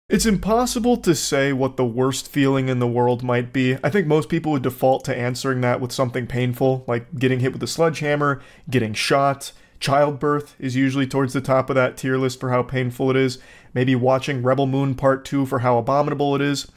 It's impossible to say what the worst feeling in the world might be. I think most people would default to answering that with something painful, like getting hit with a sledgehammer, getting shot. Childbirth is usually towards the top of that tier list for how painful it is. Maybe watching Rebel Moon Part 2 for how abominable it is.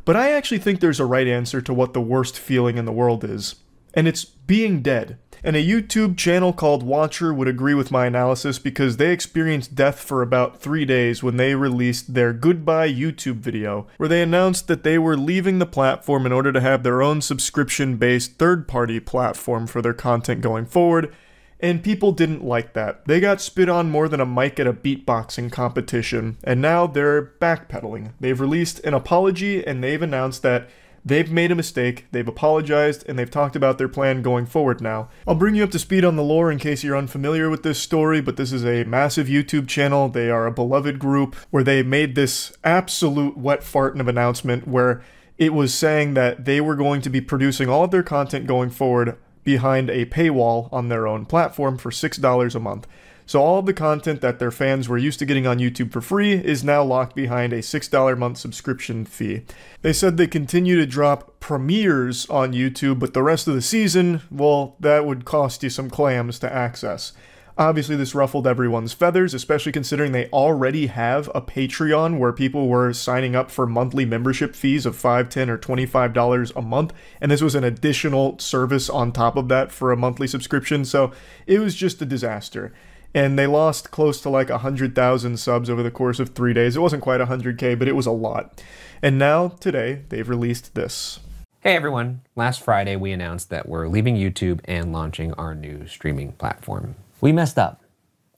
But I actually think there's a right answer to what the worst feeling in the world is. And it's being dead. And a YouTube channel called Watcher would agree with my analysis because they experienced death for about 3 days when they released their goodbye YouTube video, where they announced that they were leaving the platform in order to have their own subscription-based third-party platform for their content going forward, and people didn't like that. They got spit on more than a mic at a beatboxing competition, and now they're backpedaling. They've released an apology, and they've announced that they've made a mistake, they've apologized, and they've talked about their plan going forward now. I'll bring you up to speed on the lore in case you're unfamiliar with this story, but this is a massive YouTube channel. They are a beloved group where they made this absolute wet fart of announcement where it was saying that they were going to be producing all of their content going forward behind a paywall on their own platform for $6 a month. So all of the content that their fans were used to getting on YouTube for free is now locked behind a $6 a month subscription fee. They said they continue to drop premieres on YouTube, but the rest of the season, well, that would cost you some clams to access. Obviously, this ruffled everyone's feathers, especially considering they already have a Patreon where people were signing up for monthly membership fees of $5, $10, or $25 a month, and this was an additional service on top of that for a monthly subscription, so it was just a disaster. And they lost close to like 100,000 subs over the course of 3 days. It wasn't quite 100K, but it was a lot. And now, today, they've released this. Hey everyone, last Friday we announced that we're leaving YouTube and launching our new streaming platform. We messed up.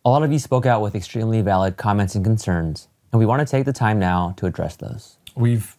A lot of you spoke out with extremely valid comments and concerns, and we want to take the time now to address those. We've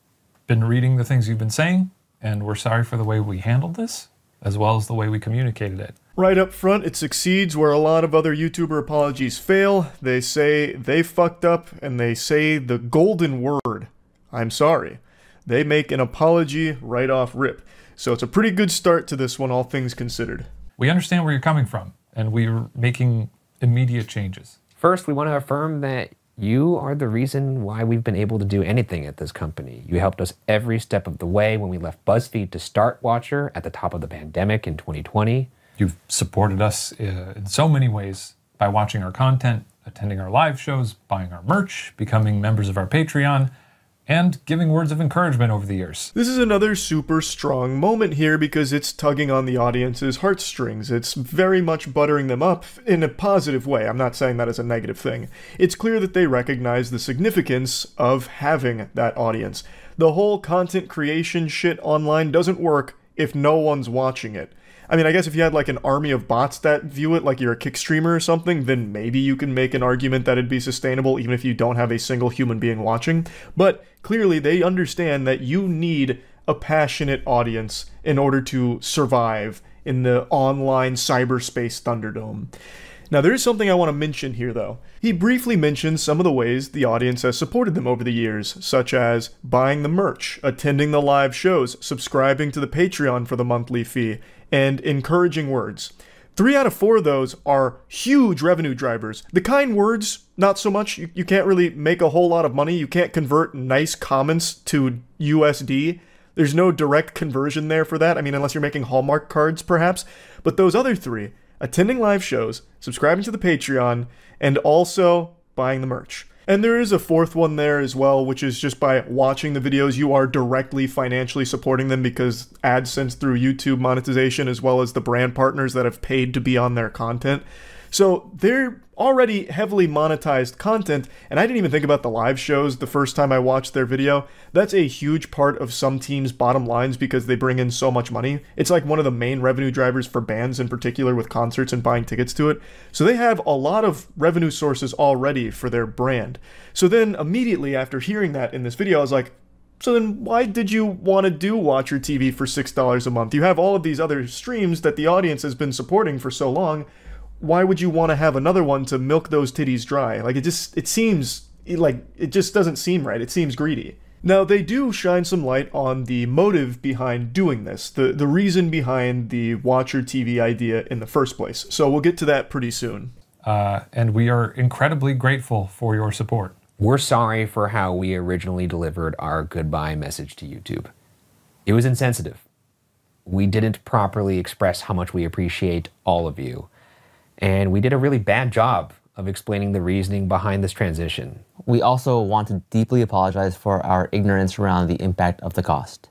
been reading the things you've been saying, and we're sorry for the way we handled this, as well as the way we communicated it. Right up front, it succeeds where a lot of other YouTuber apologies fail. They say they fucked up, and they say the golden word, I'm sorry. They make an apology right off rip. So it's a pretty good start to this one, all things considered. We understand where you're coming from, and we're making immediate changes. First, we want to affirm that you are the reason why we've been able to do anything at this company. You helped us every step of the way when we left BuzzFeed to start Watcher at the top of the pandemic in 2020. You've supported us in so many ways by watching our content, attending our live shows, buying our merch, becoming members of our Patreon, and giving words of encouragement over the years. This is another super strong moment here because it's tugging on the audience's heartstrings. It's very much buttering them up in a positive way. I'm not saying that as a negative thing. It's clear that they recognize the significance of having that audience. The whole content creation shit online doesn't work if no one's watching it. I mean, I guess if you had like an army of bots that view it, like you're a kick streamer or something, then maybe you can make an argument that it'd be sustainable even if you don't have a single human being watching. But clearly they understand that you need a passionate audience in order to survive in the online cyberspace Thunderdome. Now, there is something I want to mention here, though. He briefly mentions some of the ways the audience has supported them over the years, such as buying the merch, attending the live shows, subscribing to the Patreon for the monthly fee, and encouraging words. 3 out of 4 of those are huge revenue drivers. The kind words, not so much. You can't really make a whole lot of money. You can't convert nice comments to USD. There's no direct conversion there for that. I mean, unless you're making Hallmark cards, perhaps. But those other 3, attending live shows, subscribing to the Patreon, and also buying the merch. And there is a 4th one there as well, which is just by watching the videos, you are directly financially supporting them because AdSense through YouTube monetization, as well as the brand partners that have paid to be on their content. So they're already heavily monetized content, and I didn't even think about the live shows the first time I watched their video. That's a huge part of some teams' bottom lines because they bring in so much money. It's like one of the main revenue drivers for bands in particular with concerts and buying tickets to it. So they have a lot of revenue sources already for their brand. So then immediately after hearing that in this video, I was like, so then why did you want to do Watcher TV for $6 a month? You have all of these other streams that the audience has been supporting for so long. Why would you want to have another one to milk those titties dry? Like, it just doesn't seem right. It seems greedy. Now, they do shine some light on the motive behind doing this, the reason behind the Watcher TV idea in the first place. So we'll get to that pretty soon. And we are incredibly grateful for your support. We're sorry for how we originally delivered our goodbye message to YouTube. It was insensitive. We didn't properly express how much we appreciate all of you. And we did a really bad job of explaining the reasoning behind this transition. We also want to deeply apologize for our ignorance around the impact of the cost.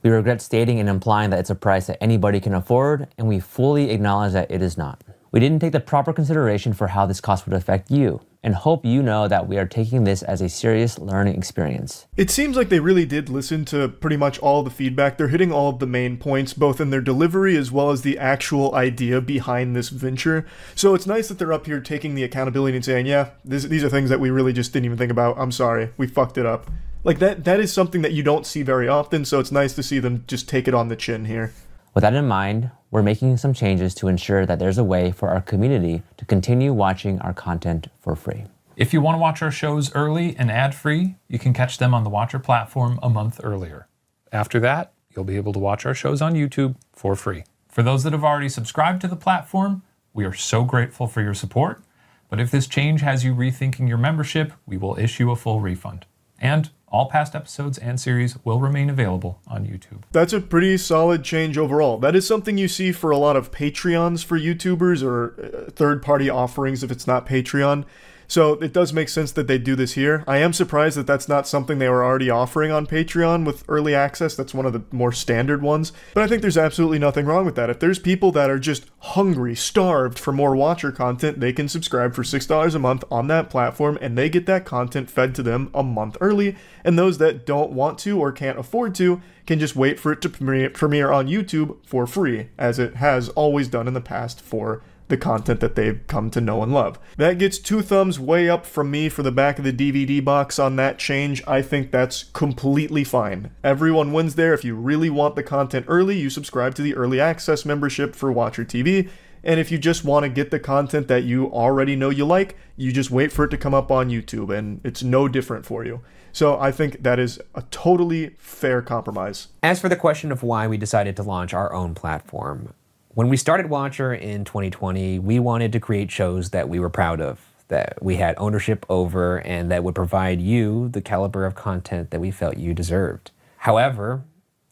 We regret stating and implying that it's a price that anybody can afford, and we fully acknowledge that it is not. We didn't take the proper consideration for how this cost would affect you, and hope you know that we are taking this as a serious learning experience. It seems like they really did listen to pretty much all the feedback. They're hitting all of the main points, both in their delivery as well as the actual idea behind this venture. So it's nice that they're up here taking the accountability and saying, yeah, these are things that we really just didn't even think about. I'm sorry, we fucked it up. Like that is something that you don't see very often, so it's nice to see them just take it on the chin here. With that in mind, we're making some changes to ensure that there's a way for our community to continue watching our content for free. If you want to watch our shows early and ad-free, you can catch them on the Watcher platform a month earlier. After that, you'll be able to watch our shows on YouTube for free. For those that have already subscribed to the platform, we are so grateful for your support. But if this change has you rethinking your membership, we will issue a full refund. And all past episodes and series will remain available on YouTube. That's a pretty solid change overall. That is something you see for a lot of Patreons for YouTubers or third-party offerings if it's not Patreon. So it does make sense that they do this here. I am surprised that that's not something they were already offering on Patreon with early access. That's one of the more standard ones. But I think there's absolutely nothing wrong with that. If there's people that are just hungry, starved for more Watcher content, they can subscribe for $6 a month on that platform and they get that content fed to them a month early. And those that don't want to or can't afford to can just wait for it to premiere on YouTube for free, as it has always done in the past for the content that they've come to know and love. That gets 2 thumbs way up from me for the back of the DVD box on that change. I think that's completely fine. Everyone wins there. If you really want the content early, you subscribe to the early access membership for Watcher TV. And if you just want to get the content that you already know you like, you just wait for it to come up on YouTube, and it's no different for you. So I think that is a totally fair compromise. As for the question of why we decided to launch our own platform, when we started Watcher in 2020, we wanted to create shows that we were proud of, that we had ownership over, and that would provide you the caliber of content that we felt you deserved. However,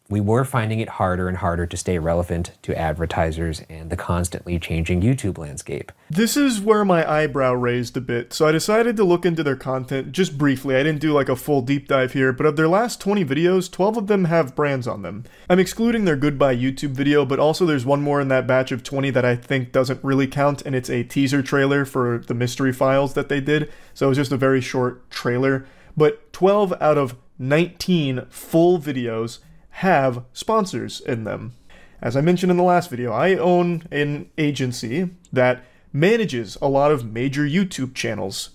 we were finding it harder and harder to stay relevant to advertisers and the constantly changing YouTube landscape. This is where my eyebrow raised a bit, so I decided to look into their content just briefly. I didn't do like a full deep dive here, but of their last 20 videos, 12 of them have brands on them. I'm excluding their Goodbye YouTube video, but also there's one more in that batch of 20 that I think doesn't really count, and it's a teaser trailer for the mystery files that they did, so it was just a very short trailer. But 12 out of 19 full videos have sponsors in them. As I mentioned in the last video, I own an agency that manages a lot of major YouTube channels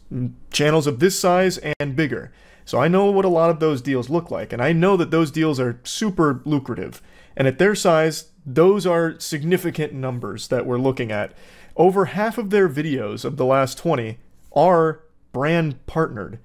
of this size and bigger. So I know what a lot of those deals look like, and I know that those deals are super lucrative. And at their size, those are significant numbers that we're looking at. Over half of their videos of the last 20 are brand partnered.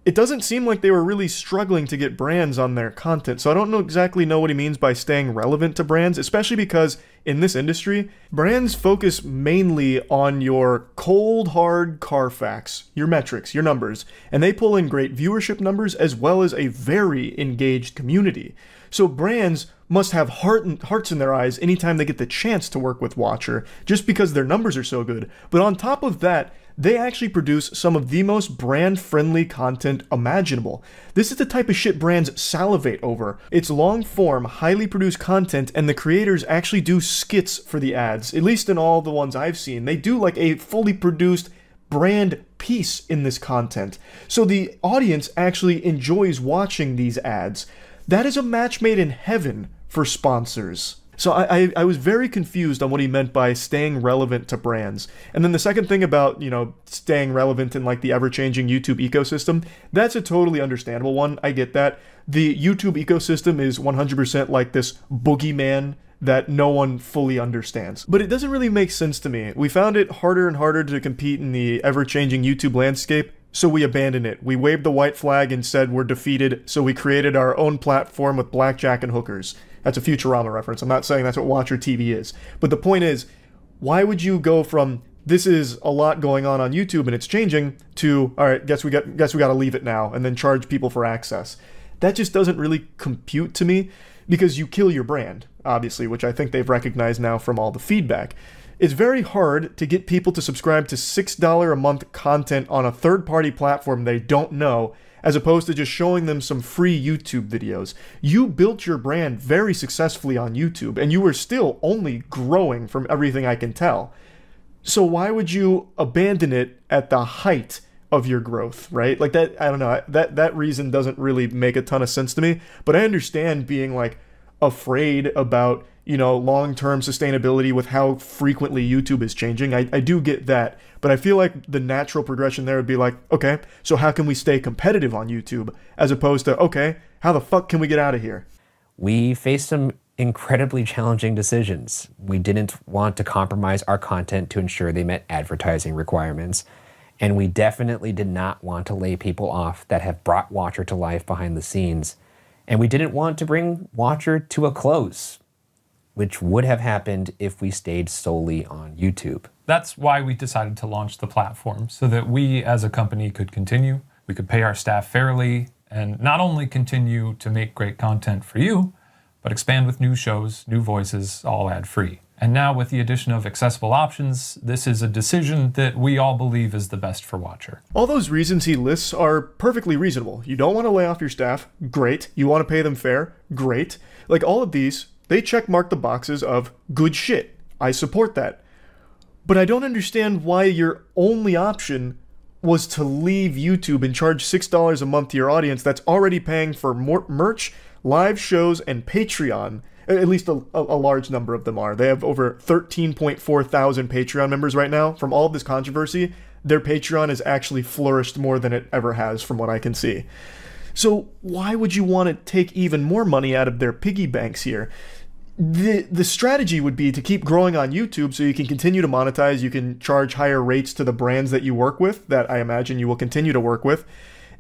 It doesn't seem like they were really struggling to get brands on their content, so I don't exactly know what he means by staying relevant to brands, especially because in this industry, brands focus mainly on your cold, hard Carfax, your metrics, your numbers, and they pull in great viewership numbers as well as a very engaged community. So brands must have hearts in their eyes anytime they get the chance to work with Watcher, just because their numbers are so good. But on top of that, they actually produce some of the most brand-friendly content imaginable. This is the type of shit brands salivate over. It's long-form, highly produced content, and the creators actually do skits for the ads. At least in all the ones I've seen. They do like a fully produced brand piece in this content. So the audience actually enjoys watching these ads. That is a match made in heaven for sponsors. So I was very confused on what he meant by staying relevant to brands. And then the second thing about, staying relevant in like the ever-changing YouTube ecosystem, that's a totally understandable one. I get that. The YouTube ecosystem is 100% like this boogeyman that no one fully understands. But it doesn't really make sense to me. We found it harder and harder to compete in the ever-changing YouTube landscape, so we abandoned it. We waved the white flag and said we're defeated, so we created our own platform with blackjack and hookers. That's a Futurama reference. I'm not saying that's what Watcher TV is. But the point is, why would you go from this is a lot going on YouTube and it's changing, to, all right, guess we got to leave it now and then charge people for access. That just doesn't really compute to me, because you kill your brand, obviously, which I think they've recognized now from all the feedback. It's very hard to get people to subscribe to $6 a month content on a third-party platform they don't know, as opposed to just showing them some free YouTube videos. You built your brand very successfully on YouTube, and you are still only growing from everything I can tell. So why would you abandon it at the height of your growth, right? Like that, I don't know, that reason doesn't really make a ton of sense to me, but I understand being like afraid about, you know, long-term sustainability with how frequently YouTube is changing. I do get that, but I feel like the natural progression there would be like, okay, so how can we stay competitive on YouTube, as opposed to, okay, how the fuck can we get out of here? We faced some incredibly challenging decisions. We didn't want to compromise our content to ensure they met advertising requirements, and we definitely did not want to lay people off that have brought Watcher to life behind the scenes, and we didn't want to bring Watcher to a close, which would have happened if we stayed solely on YouTube. That's why we decided to launch the platform, so that we as a company could continue, we could pay our staff fairly, and not only continue to make great content for you, but expand with new shows, new voices, all ad-free. And now with the addition of accessible options, this is a decision that we all believe is the best for Watcher. All those reasons he lists are perfectly reasonable. You don't want to lay off your staff, great. You want to pay them fair, great. Like all of these, they check mark the boxes of good shit. I support that. But I don't understand why your only option was to leave YouTube and charge $6 a month to your audience that's already paying for more merch, live shows, and Patreon. At least a large number of them are. They have over 13.4 thousand Patreon members right now. From all of this controversy, their Patreon has actually flourished more than it ever has, from what I can see. So why would you want to take even more money out of their piggy banks here? The strategy would be to keep growing on YouTube so you can continue to monetize, you can charge higher rates to the brands that you work with, that I imagine you will continue to work with.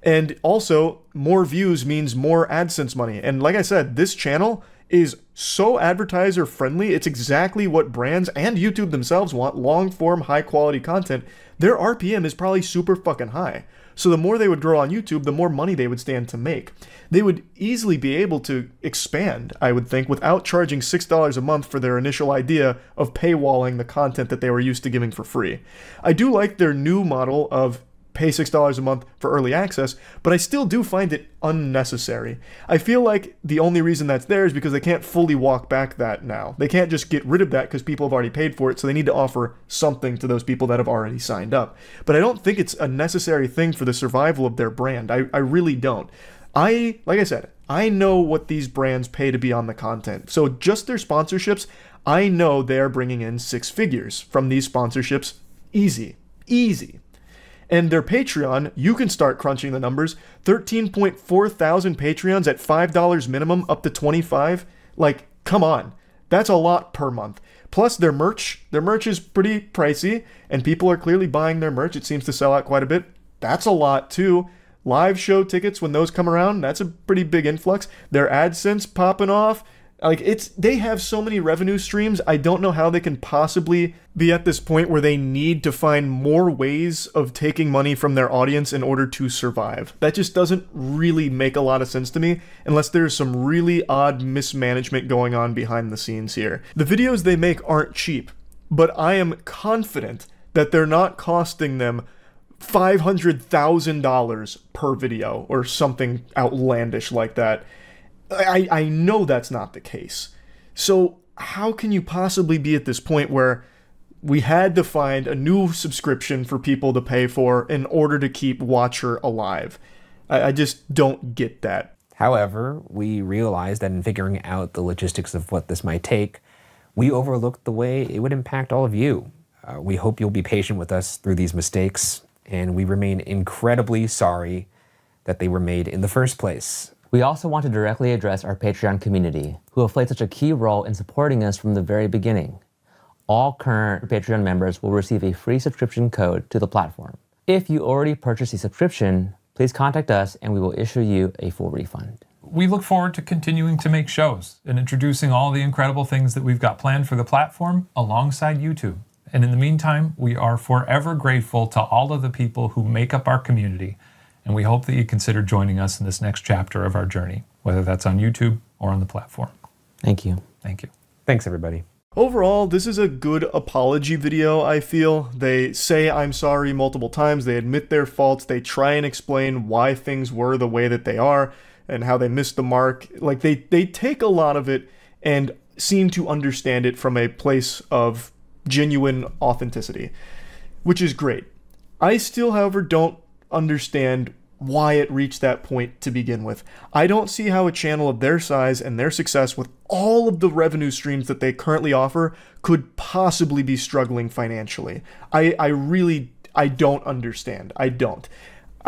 And also, more views means more AdSense money. And like I said, this channel is so advertiser friendly. It's exactly what brands and YouTube themselves want: long form, high quality content. Their RPM is probably super fucking high. So the more they would grow on YouTube, the more money they would stand to make. They would easily be able to expand, I would think, without charging $6 a month for their initial idea of paywalling the content that they were used to giving for free. I do like their new model of pay $6 a month for early access, but I still do find it unnecessary. I feel like the only reason that's there is because they can't fully walk back that now. They can't just get rid of that because people have already paid for it, so they need to offer something to those people that have already signed up. But I don't think it's a necessary thing for the survival of their brand. I really don't. Like I said, I know what these brands pay to be on the content. So just their sponsorships, I know they're bringing in 6 figures from these sponsorships. Easy. Easy. And their Patreon, you can start crunching the numbers. 13.4 thousand Patreons at $5 minimum, up to $25. Like, come on. That's a lot per month. Plus their merch is pretty pricey, and people are clearly buying their merch. It seems to sell out quite a bit. That's a lot too. Live show tickets, when those come around, that's a pretty big influx. Their AdSense popping off. Like, they have so many revenue streams, I don't know how they can possibly be at this point where they need to find more ways of taking money from their audience in order to survive. That just doesn't really make a lot of sense to me, unless there's some really odd mismanagement going on behind the scenes here. The videos they make aren't cheap, but I am confident that they're not costing them $500,000 per video or something outlandish like that. I know that's not the case. So how can you possibly be at this point where we had to find a new subscription for people to pay for in order to keep Watcher alive? I just don't get that. However, we realized that in figuring out the logistics of what this might take, we overlooked the way it would impact all of you. We hope you'll be patient with us through these mistakes, and we remain incredibly sorry that they were made in the first place. We also want to directly address our Patreon community, who have played such a key role in supporting us from the very beginning. All current Patreon members will receive a free subscription code to the platform. If you already purchased a subscription, please contact us and we will issue you a full refund. We look forward to continuing to make shows and introducing all the incredible things that we've got planned for the platform alongside YouTube. And in the meantime, we are forever grateful to all of the people who make up our community. And we hope that you consider joining us in this next chapter of our journey, whether that's on YouTube or on the platform. Thank you. Thank you. Thanks, everybody. Overall, this is a good apology video, I feel. They say I'm sorry multiple times, they admit their faults, they try and explain why things were the way that they are, and how they missed the mark. Like, they take a lot of it and seem to understand it from a place of genuine authenticity, which is great. I still, however, don't understand why it reached that point to begin with. I don't see how a channel of their size and their success with all of the revenue streams that they currently offer could possibly be struggling financially. I really don't understand. I don't.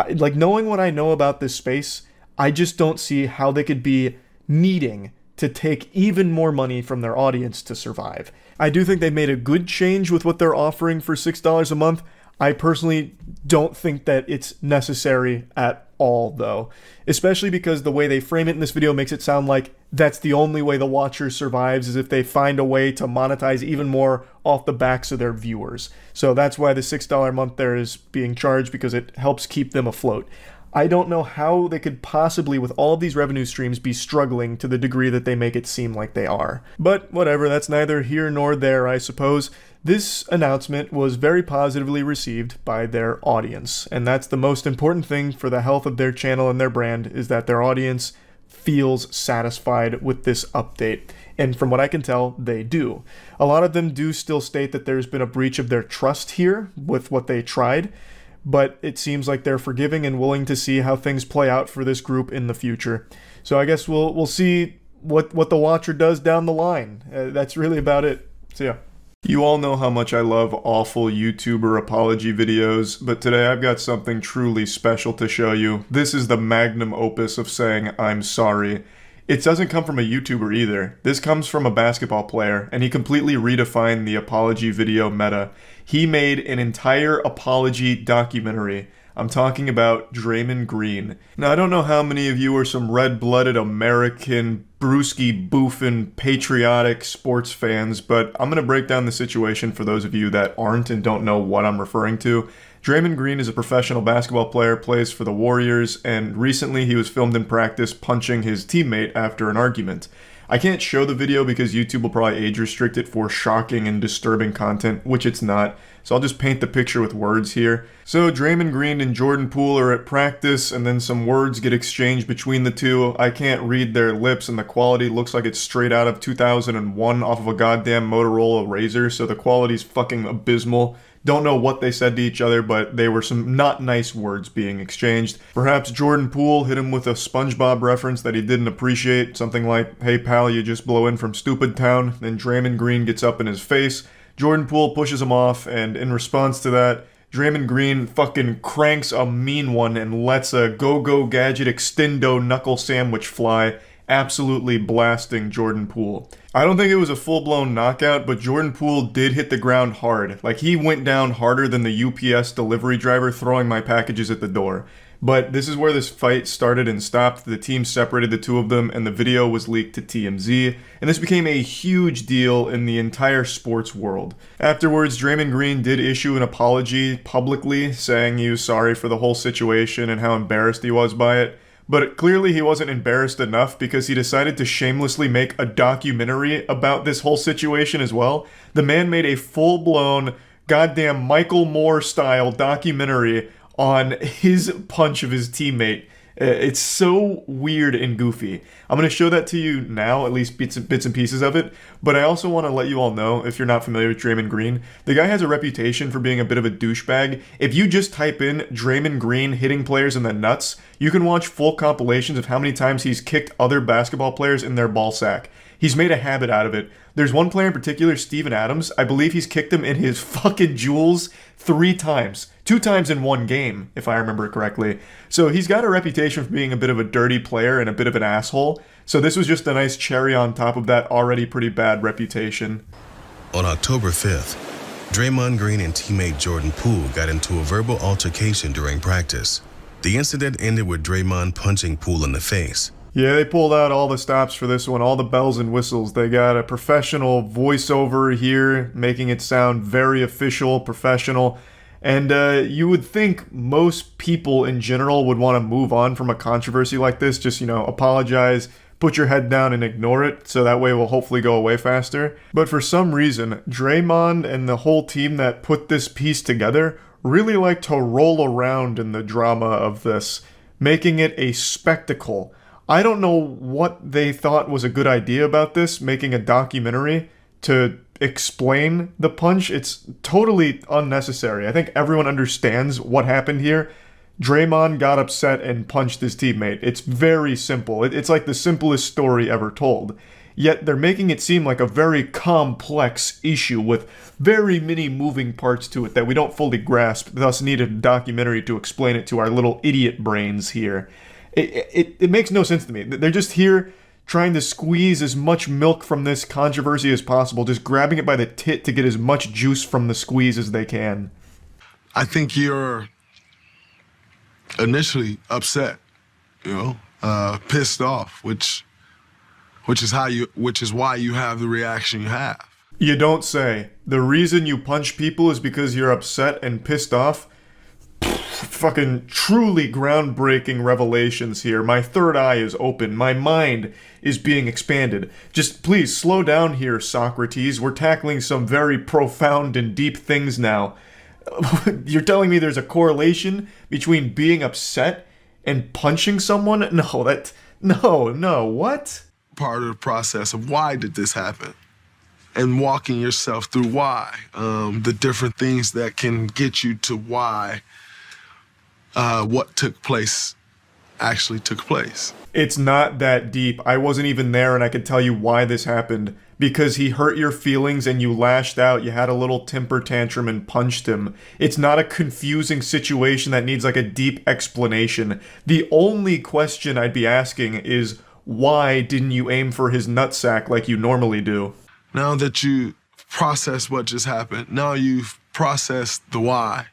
Like, knowing what I know about this space, I just don't see how they could be needing to take even more money from their audience to survive. I do think they made a good change with what they're offering for $6 a month. I personally don't think that it's necessary at all, though, especially because the way they frame it in this video makes it sound like that's the only way the watcher survives, is if they find a way to monetize even more off the backs of their viewers. So that's why the $6 a month there is being charged, because it helps keep them afloat. I don't know how they could possibly, with all of these revenue streams, be struggling to the degree that they make it seem like they are. But whatever, that's neither here nor there, I suppose. This announcement was very positively received by their audience, and that's the most important thing for the health of their channel and their brand, is that their audience feels satisfied with this update. And from what I can tell, they do. A lot of them do still state that there's been a breach of their trust here with what they tried, but it seems like they're forgiving and willing to see how things play out for this group in the future. So I guess we'll see what the watcher does down the line. That's really about it. So yeah. You all know how much I love awful YouTuber apology videos, but today I've got something truly special to show you. This is the magnum opus of saying I'm sorry. It doesn't come from a YouTuber either. This comes from a basketball player, and he completely redefined the apology video meta. He made an entire apology documentary. I'm talking about Draymond Green. Now, I don't know how many of you are some red-blooded American, brewski-boofing, patriotic sports fans, but I'm going to break down the situation for those of you that aren't and don't know what I'm referring to. Draymond Green is a professional basketball player, plays for the Warriors, and recently he was filmed in practice punching his teammate after an argument. I can't show the video because YouTube will probably age restrict it for shocking and disturbing content, which it's not, so I'll just paint the picture with words here. So Draymond Green and Jordan Poole are at practice, and then some words get exchanged between the two. I can't read their lips, and the quality looks like it's straight out of 2001 off of a goddamn Motorola Razr, so the quality's fucking abysmal. Don't know what they said to each other, but they were some not nice words being exchanged. Perhaps Jordan Poole hit him with a SpongeBob reference that he didn't appreciate, something like, "Hey pal, you just blow in from Stupid Town." Then Draymond Green gets up in his face. Jordan Poole pushes him off, and in response to that, Draymond Green fucking cranks a mean one and lets a Go-Go Gadget Extendo knuckle sandwich fly, absolutely blasting Jordan Poole. I don't think it was a full-blown knockout, but Jordan Poole did hit the ground hard. Like, he went down harder than the UPS delivery driver throwing my packages at the door. But this is where this fight started and stopped. The team separated the two of them, and the video was leaked to TMZ, and this became a huge deal in the entire sports world. Afterwards, Draymond Green did issue an apology publicly, saying he was sorry for the whole situation and how embarrassed he was by it. But clearly he wasn't embarrassed enough, because he decided to shamelessly make a documentary about this whole situation as well. The man made a full-blown, goddamn Michael Moore-style documentary on his punch of his teammate. It's so weird and goofy. I'm going to show that to you now, at least bits and pieces of it, but I also want to let you all know, if you're not familiar with Draymond Green, the guy has a reputation for being a bit of a douchebag. If you just type in Draymond Green hitting players in the nuts, you can watch full compilations of how many times he's kicked other basketball players in their ball sack. He's made a habit out of it. There's one player in particular, Steven Adams. I believe he's kicked him in his fucking jewels 3 times. 2 times in one game, if I remember correctly. So he's got a reputation for being a bit of a dirty player and a bit of an asshole. So this was just a nice cherry on top of that already pretty bad reputation. On October 5th, Draymond Green and teammate Jordan Poole got into a verbal altercation during practice. The incident ended with Draymond punching Poole in the face. Yeah, they pulled out all the stops for this one, all the bells and whistles. They got a professional voiceover here, making it sound very official, professional. And you would think most people in general would want to move on from a controversy like this. Just, apologize, put your head down and ignore it, so that way it will hopefully go away faster. But for some reason, Draymond and the whole team that put this piece together really like to roll around in the drama of this, making it a spectacle. I don't know what they thought was a good idea about this, making a documentary to explain the punch. It's totally unnecessary. I think everyone understands what happened here. Draymond got upset and punched his teammate. It's very simple. It's like the simplest story ever told. Yet they're making it seem like a very complex issue with very many moving parts to it that we don't fully grasp, thus needed a documentary to explain it to our little idiot brains here. It makes no sense to me. They're just here trying to squeeze as much milk from this controversy as possible, just grabbing it by the tit to get as much juice from the squeeze as they can. I think you're initially upset, pissed off, which is why you have the reaction you have. You don't say. The reason you punch people is because you're upset and pissed off? Fucking truly groundbreaking revelations here. My third eye is open. My mind is being expanded. Just please slow down here, Socrates. We're tackling some very profound and deep things now. You're telling me there's a correlation between being upset and punching someone? No, what? Part of the process of why did this happen? And walking yourself through why. The different things that can get you to why what took place actually took place. It's not that deep. I wasn't even there and I could tell you why this happened. Because he hurt your feelings and you lashed out, you had a little temper tantrum and punched him. It's not a confusing situation that needs like a deep explanation. The only question I'd be asking is, why didn't you aim for his nutsack like you normally do? Now that you process what just happened, now you've processed the why.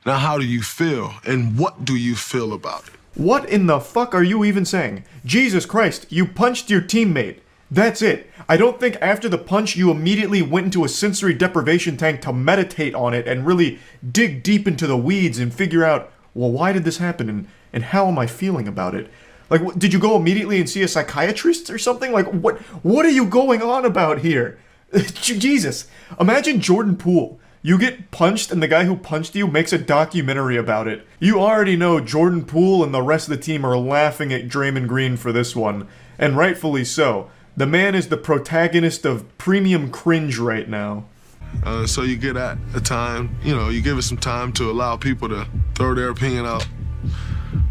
Now how do you feel and what do you feel about it? What in the fuck are you even saying? Jesus Christ, you punched your teammate. That's it. I don't think after the punch you immediately went into a sensory deprivation tank to meditate on it and really dig deep into the weeds and figure out, well, why did this happen and how am I feeling about it? Like, did you go immediately and see a psychiatrist or something? Like, what are you going on about here? Jesus. Imagine Jordan Poole. You get punched and the guy who punched you makes a documentary about it. You already know Jordan Poole and the rest of the team are laughing at Draymond Green for this one. And rightfully so. The man is the protagonist of premium cringe right now. So you get at a time, you give it some time to allow people to throw their opinion out,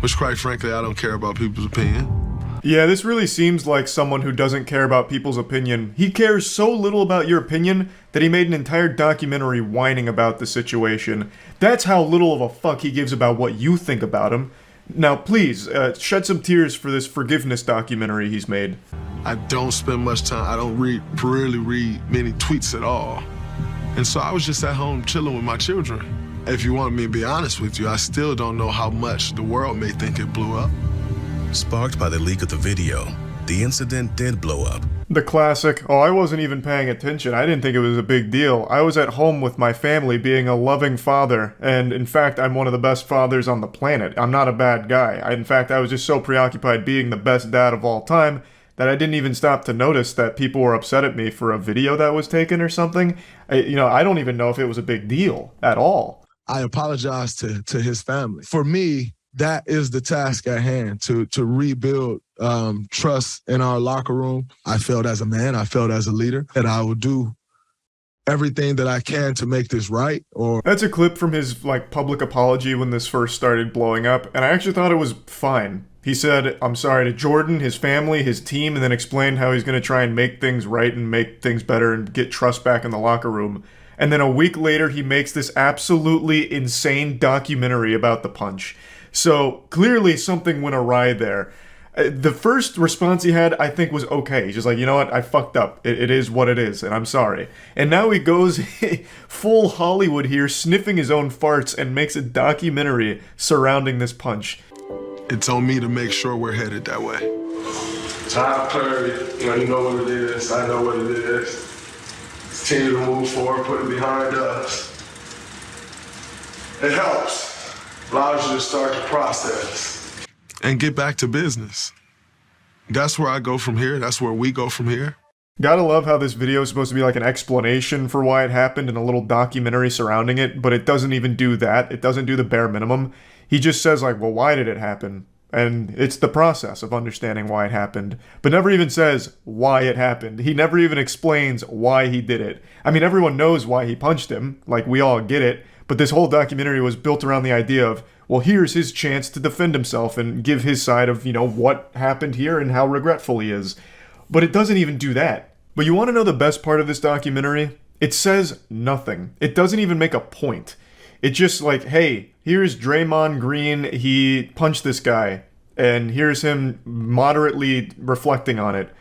which quite frankly, I don't care about people's opinion. Yeah, this really seems like someone who doesn't care about people's opinion. He cares so little about your opinion that he made an entire documentary whining about the situation. That's how little of a fuck he gives about what you think about him. Now, please, shed some tears for this forgiveness documentary he's made. I don't spend much time, I don't really read many tweets at all. And so I was just at home chilling with my children. If you want me to be honest with you, I still don't know how much the world may think it blew up. Sparked by the leak of the video, the incident did blow up. The classic, oh, I wasn't even paying attention. I didn't think it was a big deal. I was at home with my family being a loving father, and in fact, I'm one of the best fathers on the planet. I'm not a bad guy. In fact, I was just so preoccupied being the best dad of all time that I didn't even stop to notice that people were upset at me for a video that was taken or something. I don't even know if it was a big deal at all. I apologize to his family. For me, that is the task at hand, to rebuild trust in our locker room. I felt as a man, I felt as a leader, that I would do everything that I can to make this right. That's a clip from his public apology when this first started blowing up, and I actually thought it was fine. He said, I'm sorry to Jordan, his family, his team, and then explained how he's going to try and make things right and make things better and get trust back in the locker room. And then a week later, he makes this absolutely insane documentary about the punch. So clearly something went awry there. The first response he had, I think, was okay. He's just like, you know what, I fucked up. It is what it is, and I'm sorry. And now he goes full Hollywood here, sniffing his own farts, and makes a documentary surrounding this punch. it's on me to make sure we're headed that way. Time clarity, you know what it is, I know what it is. Continue to move forward, put it behind us. It helps, allows you to start the process. And get back to business. That's where I go from here, that's where we go from here. Gotta love how this video is supposed to be like an explanation for why it happened and a little documentary surrounding it, but it doesn't even do that. It doesn't do the bare minimum. He just says like, well, why did it happen? And it's the process of understanding why it happened, but never even says why it happened. He never even explains why he did it. I mean, everyone knows why he punched him, like we all get it, but this whole documentary was built around the idea of, well, here's his chance to defend himself and give his side of, what happened here and how regretful he is. But it doesn't even do that. But you want to know the best part of this documentary? It says nothing. It doesn't even make a point. It's just like, hey, here's Draymond Green, he punched this guy, and here's him moderately reflecting on it.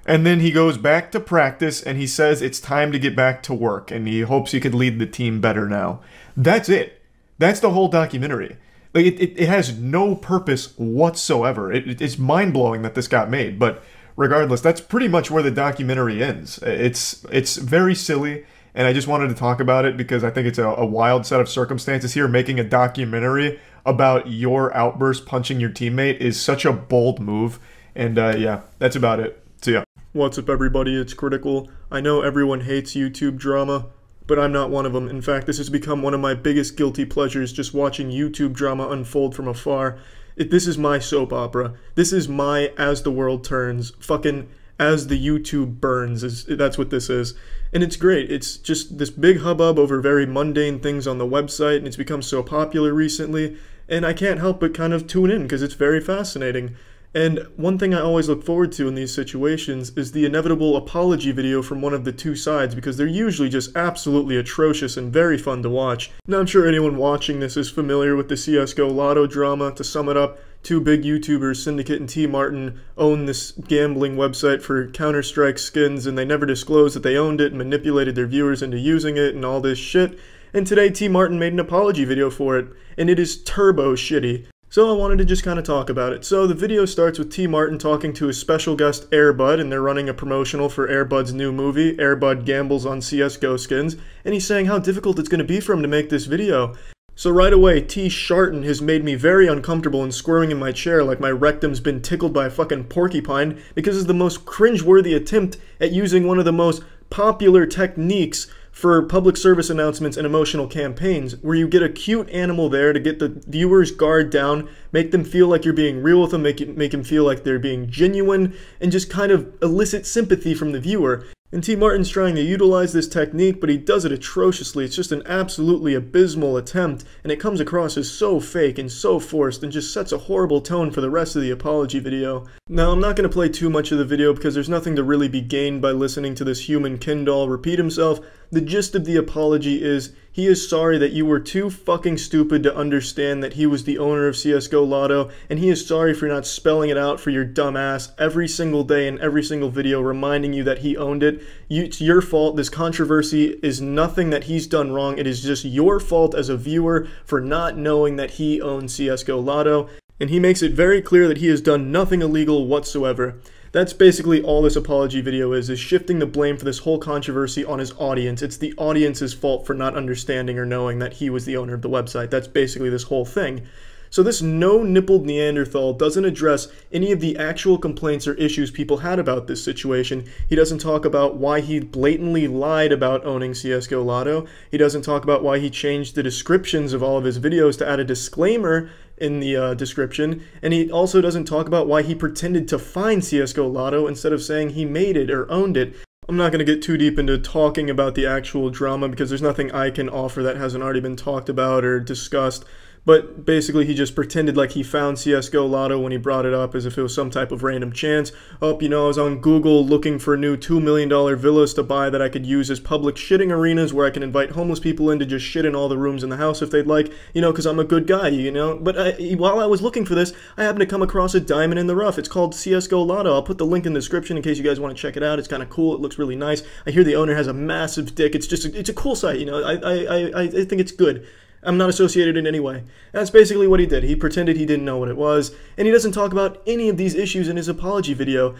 And then he goes back to practice, and he says it's time to get back to work, and he hopes he could lead the team better now. That's it. That's the whole documentary. Like, it has no purpose whatsoever. It's mind-blowing that this got made, but regardless, that's pretty much where the documentary ends. It's very silly, and I just wanted to talk about it because I think it's a wild set of circumstances here. Making a documentary about your outburst punching your teammate is such a bold move, and yeah, that's about it. See ya. What's up, everybody? It's Critical. I know everyone hates YouTube drama, but I'm not one of them. In fact, this has become one of my biggest guilty pleasures, just watching YouTube drama unfold from afar. This is my soap opera. This is my As the World Turns, fucking As the YouTube Burns, that's what this is. And it's great. It's just this big hubbub over very mundane things on the website, and it's become so popular recently, and I can't help but kind of tune in because it's very fascinating. And one thing I always look forward to in these situations is the inevitable apology video from one of the two sides, because they're usually just absolutely atrocious and very fun to watch. Now, I'm sure anyone watching this is familiar with the CSGO Lotto drama. To sum it up, two big YouTubers, Syndicate and Tmartn, own this gambling website for Counter-Strike skins, and they never disclosed that they owned it and manipulated their viewers into using it and all this shit. And today, Tmartn made an apology video for it, and it is turbo shitty. So I wanted to just kind of talk about it. So the video starts with Tmartn talking to his special guest Airbud, and they're running a promotional for Airbud's new movie, Airbud Gambles on CSGO Skins, and he's saying how difficult it's going to be for him to make this video. So right away, T-Sharton has made me very uncomfortable and squirming in my chair like my rectum's been tickled by a fucking porcupine, because it's the most cringeworthy attempt at using one of the most popular techniques for public service announcements and emotional campaigns, where you get a cute animal there to get the viewer's guard down, make them feel like you're being real with them, make them feel like they're being genuine, and just kind of elicit sympathy from the viewer. And Tmartn's trying to utilize this technique, but he does it atrociously. It's just an absolutely abysmal attempt, and it comes across as so fake and so forced and just sets a horrible tone for the rest of the apology video. Now, I'm not going to play too much of the video because there's nothing to really be gained by listening to this human Ken doll repeat himself. The gist of the apology is, he is sorry that you were too fucking stupid to understand that he was the owner of CSGO Lotto, and he is sorry for not spelling it out for your dumb ass every single day in every single video, reminding you that he owned it. It's your fault. This controversy is nothing that he's done wrong. It is just your fault as a viewer for not knowing that he owns CSGO Lotto, and he makes it very clear that he has done nothing illegal whatsoever. That's basically all this apology video is shifting the blame for this whole controversy on his audience. It's the audience's fault for not understanding or knowing that he was the owner of the website. That's basically this whole thing. So this no-nippled Neanderthal doesn't address any of the actual complaints or issues people had about this situation. He doesn't talk about why he blatantly lied about owning CSGO Lotto. He doesn't talk about why he changed the descriptions of all of his videos to add a disclaimer in the description, and he also doesn't talk about why he pretended to find CSGO Lotto instead of saying he made it or owned it. I'm not going to get too deep into talking about the actual drama because there's nothing I can offer that hasn't already been talked about or discussed. But basically, he just pretended like he found CSGO Lotto when he brought it up as if it was some type of random chance. Oh, you know, I was on Google looking for new $2 million villas to buy that I could use as public shitting arenas where I can invite homeless people in to just shit in all the rooms in the house if they'd like, you know, because I'm a good guy, you know. But while I was looking for this, I happened to come across a diamond in the rough. It's called CSGO Lotto. I'll put the link in the description in case you guys want to check it out. It's kind of cool. It looks really nice. I hear the owner has a massive dick. It's a cool site, you know. I think it's good. I'm not associated in any way. That's basically what he did. He pretended he didn't know what it was, and he doesn't talk about any of these issues in his apology video.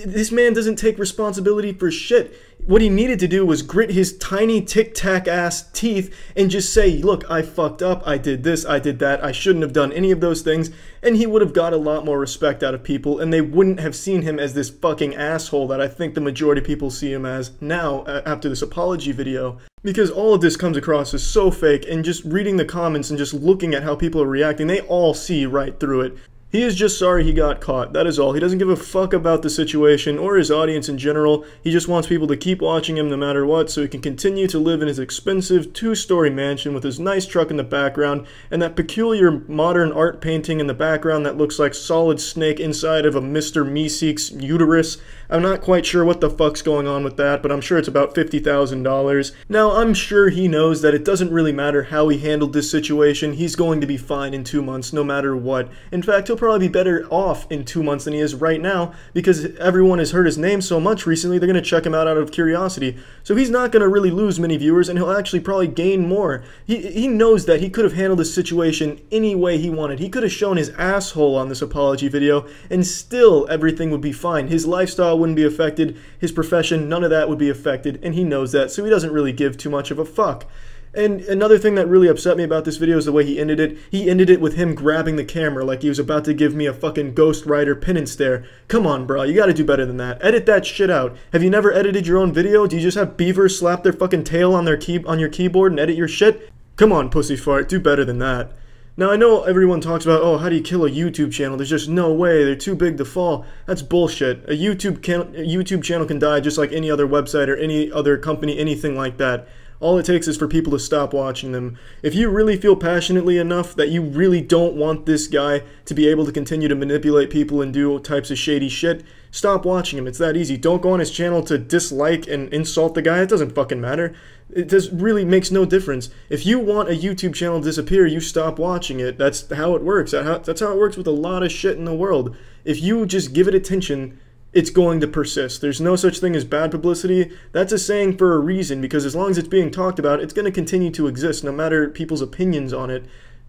This man doesn't take responsibility for shit. What he needed to do was grit his tiny tic-tac-ass teeth and just say, look, I fucked up, I did this, I did that, I shouldn't have done any of those things, and he would have got a lot more respect out of people, and they wouldn't have seen him as this fucking asshole that I think the majority of people see him as now, after this apology video. Because all of this comes across as so fake, and just reading the comments and just looking at how people are reacting, they all see right through it. He is just sorry he got caught, that is all. He doesn't give a fuck about the situation or his audience in general. He just wants people to keep watching him no matter what so he can continue to live in his expensive 2-story mansion with his nice truck in the background and that peculiar modern art painting in the background that looks like Solid Snake inside of a Mr. Meeseek's uterus. I'm not quite sure what the fuck's going on with that, but I'm sure it's about $50,000. Now, I'm sure he knows that it doesn't really matter how he handled this situation. He's going to be fine in 2 months no matter what. In fact, he'll probably be better off in 2 months than he is right now because everyone has heard his name so much recently, they're going to check him out of curiosity. So he's not going to really lose many viewers, and he'll actually probably gain more. He knows that he could have handled this situation any way he wanted. He could have shown his asshole on this apology video, and still everything would be fine. His lifestyle wouldn't be affected, his profession, none of that would be affected, and he knows that, so he doesn't really give too much of a fuck. And another thing that really upset me about this video is the way he ended it. He ended it with him grabbing the camera like he was about to give me a fucking Ghost Rider penance stare. Come on, bro, you gotta do better than that. Edit that shit out. Have you never edited your own video? Do you just have beavers slap their fucking tail on your keyboard and edit your shit? Come on, pussy fart, do better than that. Now, I know everyone talks about, oh, how do you kill a YouTube channel? There's just no way. They're too big to fall. That's bullshit. A YouTube channel can die just like any other website or any other company, anything like that. All it takes is for people to stop watching them. If you really feel passionately enough that you really don't want this guy to be able to continue to manipulate people and do types of shady shit, stop watching him. It's that easy. Don't go on his channel to dislike and insult the guy. It doesn't fucking matter. It just really makes no difference. If you want a YouTube channel to disappear, you stop watching it. That's how it works. That's how it works with a lot of shit in the world. If you just give it attention, it's going to persist. There's no such thing as bad publicity. That's a saying for a reason, because as long as it's being talked about, it's going to continue to exist no matter people's opinions on it.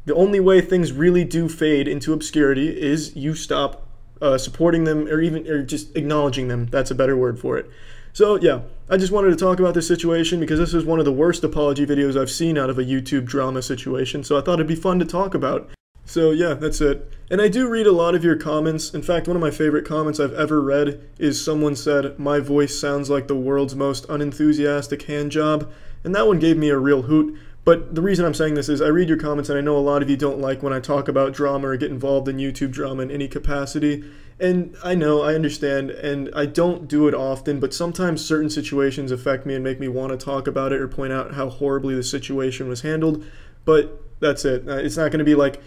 The only way things really do fade into obscurity is you stop supporting them or just acknowledging them. That's a better word for it. So yeah, I just wanted to talk about this situation because this is one of the worst apology videos I've seen out of a YouTube drama situation, so I thought it'd be fun to talk about. So yeah, that's it. And I do read a lot of your comments. In fact, one of my favorite comments I've ever read is someone said, "My voice sounds like the world's most unenthusiastic hand job," and that one gave me a real hoot. But the reason I'm saying this is I read your comments and I know a lot of you don't like when I talk about drama or get involved in YouTube drama in any capacity. And I know, I understand, and I don't do it often, but sometimes certain situations affect me and make me want to talk about it or point out how horribly the situation was handled. But that's it. It's not going to be like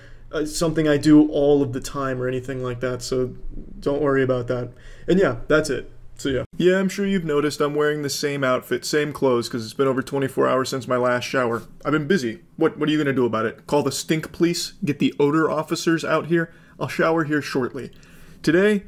something I do all of the time or anything like that, so don't worry about that. And yeah, that's it. So yeah. Yeah, I'm sure you've noticed I'm wearing the same outfit, same clothes, because it's been over 24 hours since my last shower. I've been busy. What are you going to do about it? Call the stink police? Get the odor officers out here? I'll shower here shortly. Today,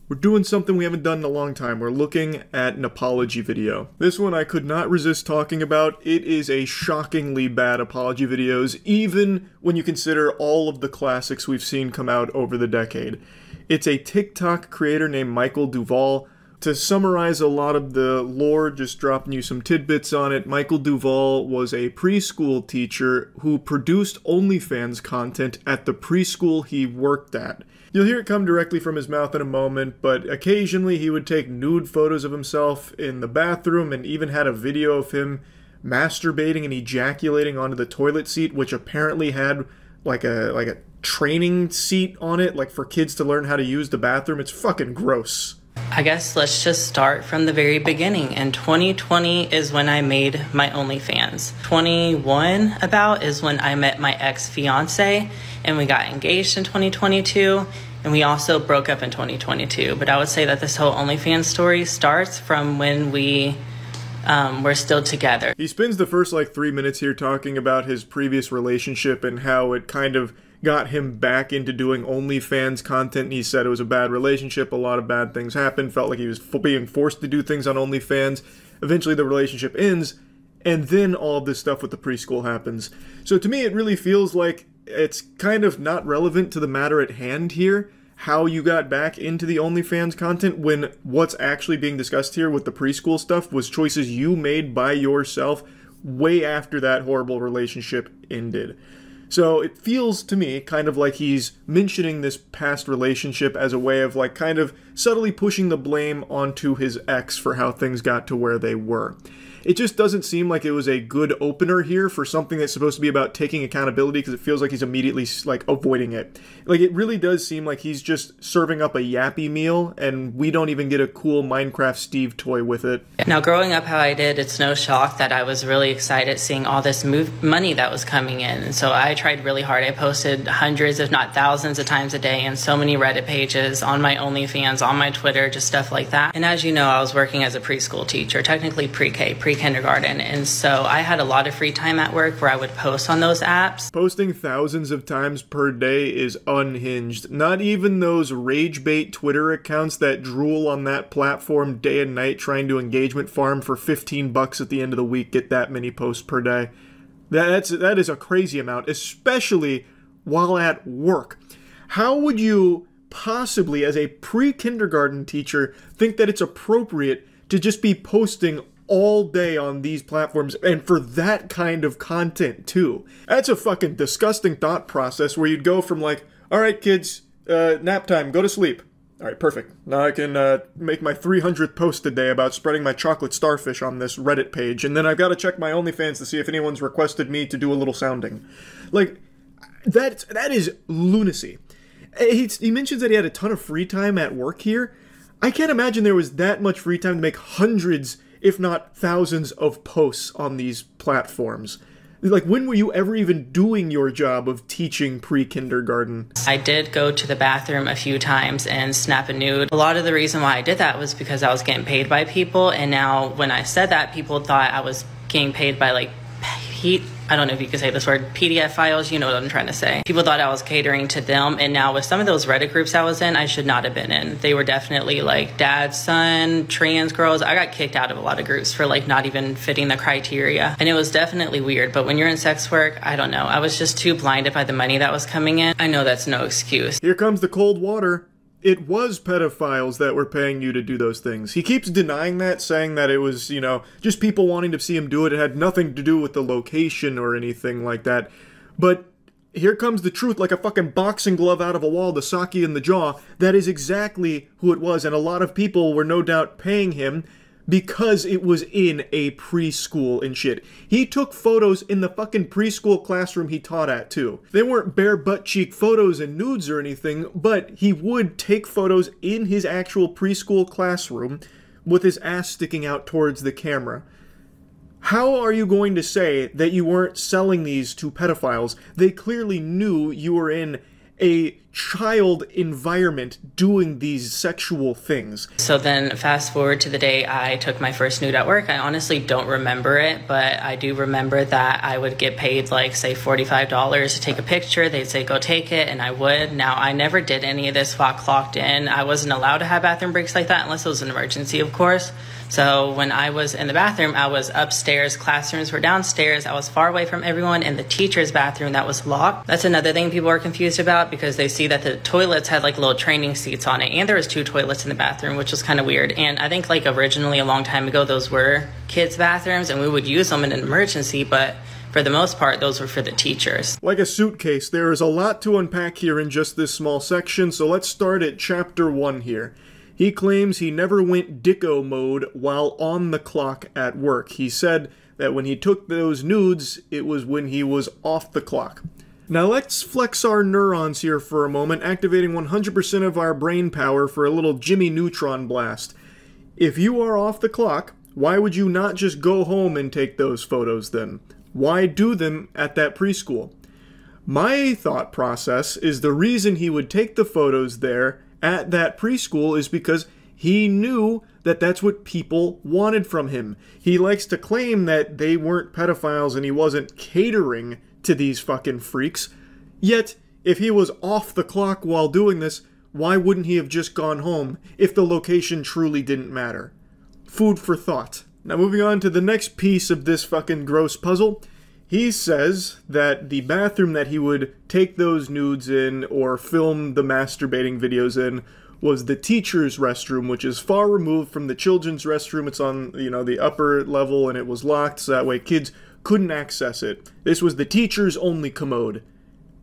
we're doing something we haven't done in a long time. We're looking at an apology video. This one I could not resist talking about. It is a shockingly bad apology videos, even when you consider all of the classics we've seen come out over the decade. It's a TikTok creator named Michael Duvall. To summarize a lot of the lore, just dropping you some tidbits on it, Michael Duvall was a preschool teacher who produced OnlyFans content at the preschool he worked at. You'll hear it come directly from his mouth in a moment, but occasionally he would take nude photos of himself in the bathroom and even had a video of him masturbating and ejaculating onto the toilet seat, which apparently had like a training seat on it, like for kids to learn how to use the bathroom. It's fucking gross. I guess let's just start from the very beginning. And 2020 is when I made my OnlyFans. 21 about is when I met my ex-fiance and we got engaged in 2022. And we also broke up in 2022. But I would say that this whole OnlyFans story starts from when we were still together. He spends the first like 3 minutes here talking about his previous relationship and how it kind of got him back into doing OnlyFans content. He said it was a bad relationship, a lot of bad things happened, felt like he was being forced to do things on OnlyFans. Eventually the relationship ends, and then all of this stuff with the preschool happens. So to me, it really feels like it's kind of not relevant to the matter at hand here, how you got back into the OnlyFans content, when what's actually being discussed here with the preschool stuff was choices you made by yourself way after that horrible relationship ended. So it feels to me kind of like he's mentioning this past relationship as a way of like kind of subtly pushing the blame onto his ex for how things got to where they were. It just doesn't seem like it was a good opener here for something that's supposed to be about taking accountability, because it feels like he's immediately like avoiding it. Like it really does seem like he's just serving up a yappy meal, and we don't even get a cool Minecraft Steve toy with it. Now, growing up how I did, it's no shock that I was really excited seeing all this money that was coming in. And so I tried really hard. I posted hundreds, if not thousands of times a day in so many Reddit pages, on my OnlyFans, on my Twitter, just stuff like that. And as you know, I was working as a preschool teacher, technically pre-K, pre-kindergarten. And so I had a lot of free time at work where I would post on those apps. Posting thousands of times per day is unhinged. Not even those rage bait Twitter accounts that drool on that platform day and night trying to engagement farm for $15 at the end of the week get that many posts per day. That is a crazy amount, especially while at work. How would you possibly, as a pre-kindergarten teacher, think that it's appropriate to just be posting all day on these platforms, and for that kind of content too? That's a fucking disgusting thought process where you'd go from like, alright kids, nap time, go to sleep. Alright, perfect. Now I can make my 300th post a day about spreading my chocolate starfish on this Reddit page, and then I've got to check my OnlyFans to see if anyone's requested me to do a little sounding. Like, that is lunacy. He mentions that he had a ton of free time at work here. I can't imagine there was that much free time to make hundreds, if not thousands, of posts on these platforms. Like, when were you ever even doing your job of teaching pre-kindergarten? I did go to the bathroom a few times and snap a nude. A lot of the reason why I did that was because I was getting paid by people, and now when I said that, people thought I was getting paid by like I don't know if you can say this word, PDF files, you know what I'm trying to say. People thought I was catering to them, and now with some of those Reddit groups I was in, I should not have been in. They were definitely like dad, son, trans girls. I got kicked out of a lot of groups for like not even fitting the criteria, and it was definitely weird. But when you're in sex work, I don't know. I was just too blinded by the money that was coming in. I know that's no excuse. Here comes the cold water. It was pedophiles that were paying you to do those things. He keeps denying that, saying that it was, you know, just people wanting to see him do it. It had nothing to do with the location or anything like that. But here comes the truth, like a fucking boxing glove out of a wall, the sock in the jaw. That is exactly who it was, and a lot of people were no doubt paying him because it was in a preschool and shit. He took photos in the fucking preschool classroom he taught at, too. They weren't bare butt-cheek photos and nudes or anything, but he would take photos in his actual preschool classroom with his ass sticking out towards the camera. How are you going to say that you weren't selling these to pedophiles? They clearly knew you were in a child environment doing these sexual things. So then fast forward to the day I took my first nude at work. I honestly don't remember it, but I do remember that I would get paid like say $45 to take a picture. They'd say go take it, and I would. Now I never did any of this while clocked in. I wasn't allowed to have bathroom breaks like that unless it was an emergency, of course. So when I was in the bathroom, I was upstairs, classrooms were downstairs, I was far away from everyone, in the teacher's bathroom that was locked. That's another thing people are confused about, because they see that the toilets had like little training seats on it, and there was 2 toilets in the bathroom, which was kind of weird. And I think like originally a long time ago, those were kids' bathrooms and we would use them in an emergency, but for the most part, those were for the teachers. Like a suitcase, there is a lot to unpack here in just this small section, so let's start at chapter 1 here. He claims he never went dicko mode while on the clock at work. He said that when he took those nudes, it was when he was off the clock. Now let's flex our neurons here for a moment, activating 100% of our brain power for a little Jimmy Neutron blast. If you are off the clock, why would you not just go home and take those photos then? Why do them at that preschool? My thought process is the reason he would take the photos there at that preschool is because he knew that that's what people wanted from him. He likes to claim that they weren't pedophiles and he wasn't catering to these fucking freaks. Yet, if he was off the clock while doing this, why wouldn't he have just gone home if the location truly didn't matter? Food for thought. Now moving on to the next piece of this fucking gross puzzle. He says that the bathroom that he would take those nudes in or film the masturbating videos in was the teacher's restroom, which is far removed from the children's restroom. It's on, the upper level, and it was locked, so that way kids couldn't access it. This was the teacher's only commode.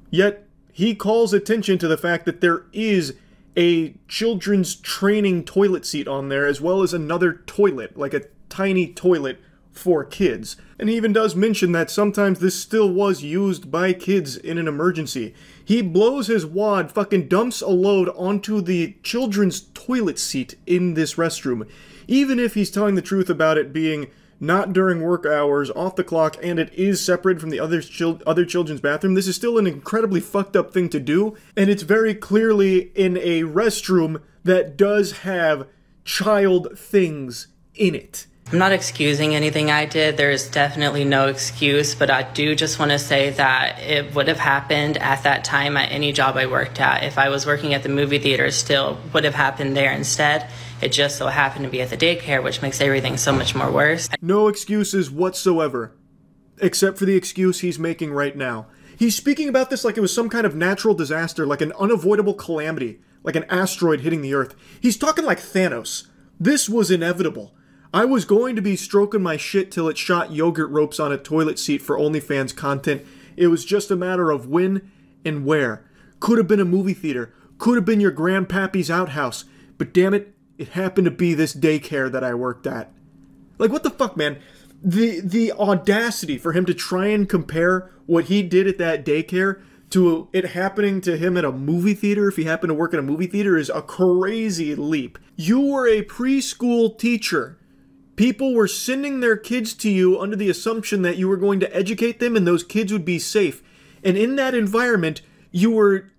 Yet, he calls attention to the fact that there is a children's training toilet seat on there, as well as another toilet, like a tiny toilet for kids. And he even does mention that sometimes this still was used by kids in an emergency. He blows his wad, fucking dumps a load onto the children's toilet seat in this restroom. Even if he's telling the truth about it being not during work hours, off the clock, and it is separated from the other children's bathroom, this is still an incredibly fucked up thing to do, and it's very clearly in a restroom that does have child things in it. I'm not excusing anything I did. There is definitely no excuse, but I do just want to say that it would have happened at that time at any job I worked at. If I was working at the movie theater, it still would have happened there instead. It just so happened to be at the daycare, which makes everything so much more worse. No excuses whatsoever, except for the excuse he's making right now. He's speaking about this like it was some kind of natural disaster, like an unavoidable calamity, like an asteroid hitting the Earth. He's talking like Thanos. This was inevitable. I was going to be stroking my shit till it shot yogurt ropes on a toilet seat for OnlyFans content. It was just a matter of when and where. Could have been a movie theater. Could have been your grandpappy's outhouse. But damn it, it happened to be this daycare that I worked at. Like, what the fuck, man? The audacity for him to try and compare what he did at that daycare to it happening to him at a movie theater, if he happened to work at a movie theater, is a crazy leap. You were a preschool teacher. People were sending their kids to you under the assumption that you were going to educate them and those kids would be safe. And in that environment, you were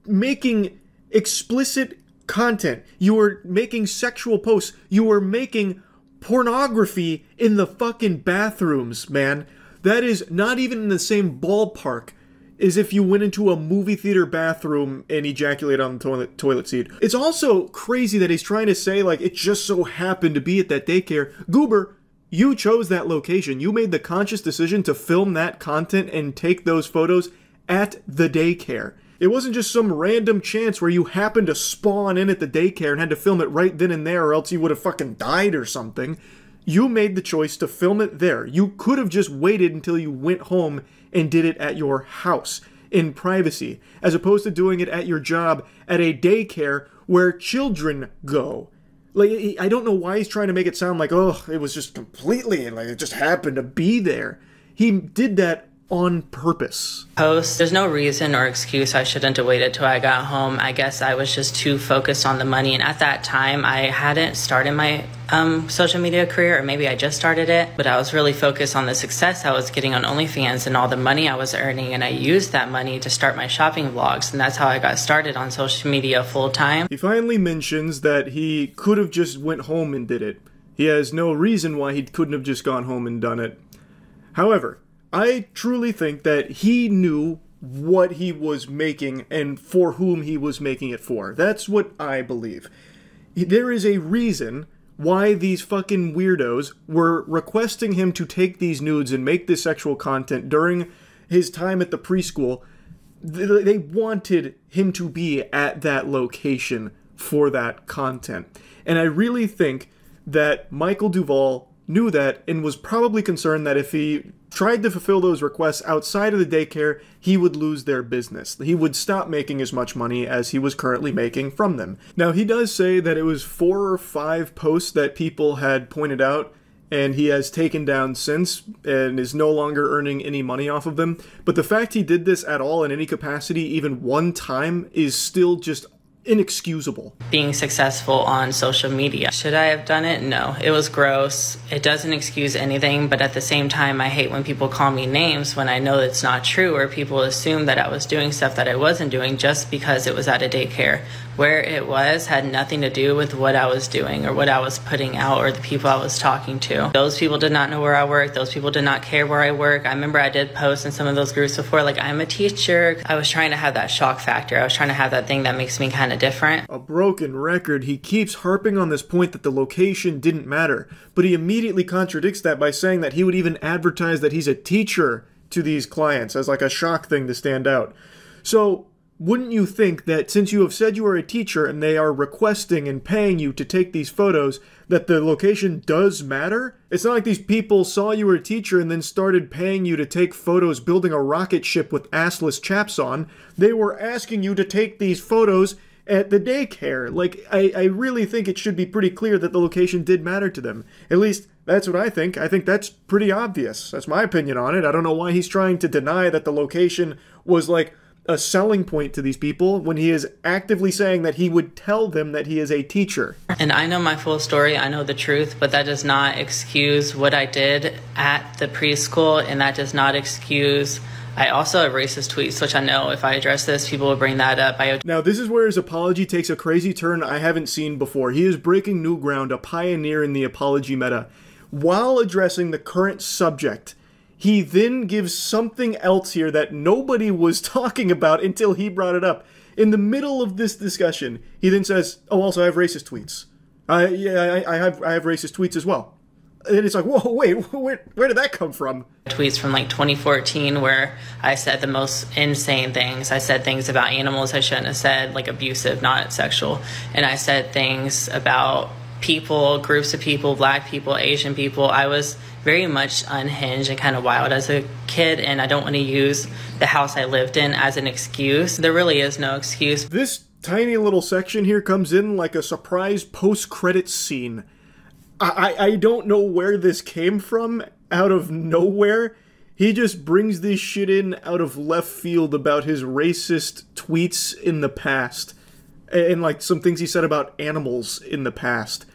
making explicit content. You were making sexual posts. You were making pornography in the fucking bathrooms, man. That is not even in the same ballpark as if you went into a movie theater bathroom and ejaculated on the toilet seat. It's also crazy that he's trying to say, like, it just so happened to be at that daycare. Goober, you chose that location. You made the conscious decision to film that content and take those photos at the daycare. It wasn't just some random chance where you happened to spawn in at the daycare and had to film it right then and there, or else you would have fucking died or something. You made the choice to film it there. You could have just waited until you went home and did it at your house in privacy, as opposed to doing it at your job at a daycare where children go. Like, I don't know why he's trying to make it sound like, oh, it was just completely, like, it just happened to be there. He did that on purpose. There's no reason or excuse I shouldn't have waited till I got home. I guess I was just too focused on the money, and at that time I hadn't started my social media career, or maybe I just started it, but I was really focused on the success I was getting on OnlyFans and all the money I was earning, and I used that money to start my shopping vlogs, and that's how I got started on social media full time. He finally mentions that he could have just went home and did it. He has no reason why he couldn't have just gone home and done it. However, I truly think that he knew what he was making and for whom he was making it for. That's what I believe. There is a reason why these fucking weirdos were requesting him to take these nudes and make this sexual content during his time at the preschool. They wanted him to be at that location for that content. And I really think that Michael Duvall knew that and was probably concerned that if he tried to fulfill those requests outside of the daycare, he would lose their business. He would stop making as much money as he was currently making from them. Now, he does say that it was 4 or 5 posts that people had pointed out, and he has taken down since and is no longer earning any money off of them. But the fact he did this at all in any capacity, even one time, is still just inexcusable. Being successful on social media. Should I have done it? No. It was gross. It doesn't excuse anything, but at the same time, I hate when people call me names when I know it's not true, or people assume that I was doing stuff that I wasn't doing just because it was at a daycare. Where it was had nothing to do with what I was doing or what I was putting out or the people I was talking to. Those people did not know where I work. Those people did not care where I work. I remember I did post in some of those groups before, like, I'm a teacher. I was trying to have that shock factor. I was trying to have that thing that makes me kind of of different. A broken record. He keeps harping on this point that the location didn't matter, but he immediately contradicts that by saying that he would even advertise that he's a teacher to these clients as like a shock thing to stand out. So wouldn't you think that since you have said you are a teacher and they are requesting and paying you to take these photos, that the location does matter? It's not like these people saw you were a teacher and then started paying you to take photos building a rocket ship with assless chaps on. They were asking you to take these photos at the daycare. Like, I really think it should be pretty clear that the location did matter to them. At least, that's what I think. I think that's pretty obvious. That's my opinion on it. I don't know why he's trying to deny that the location was like a selling point to these people when he is actively saying that he would tell them that he is a teacher. And I know my full story, I know the truth, but that does not excuse what I did at the preschool, and that does not excuse... I also have racist tweets, which I know if I address this, people will bring that up. Now, this is where his apology takes a crazy turn I haven't seen before. He is breaking new ground, a pioneer in the apology meta. While addressing the current subject, he then gives something else here that nobody was talking about until he brought it up. In the middle of this discussion, he then says, oh, also I have racist tweets. I have racist tweets as well. And it's like, whoa, wait, where did that come from? Tweets from like 2014 where I said the most insane things. I said things about animals I shouldn't have said, like abusive, not sexual. And I said things about people, groups of people, black people, Asian people. I was very much unhinged and kind of wild as a kid, and I don't want to use the house I lived in as an excuse. There really is no excuse. This tiny little section here comes in like a surprise post-credits scene. I don't know where this came from, out of nowhere. He just brings this shit in out of left field about his racist tweets in the past. And like some things he said about animals in the past.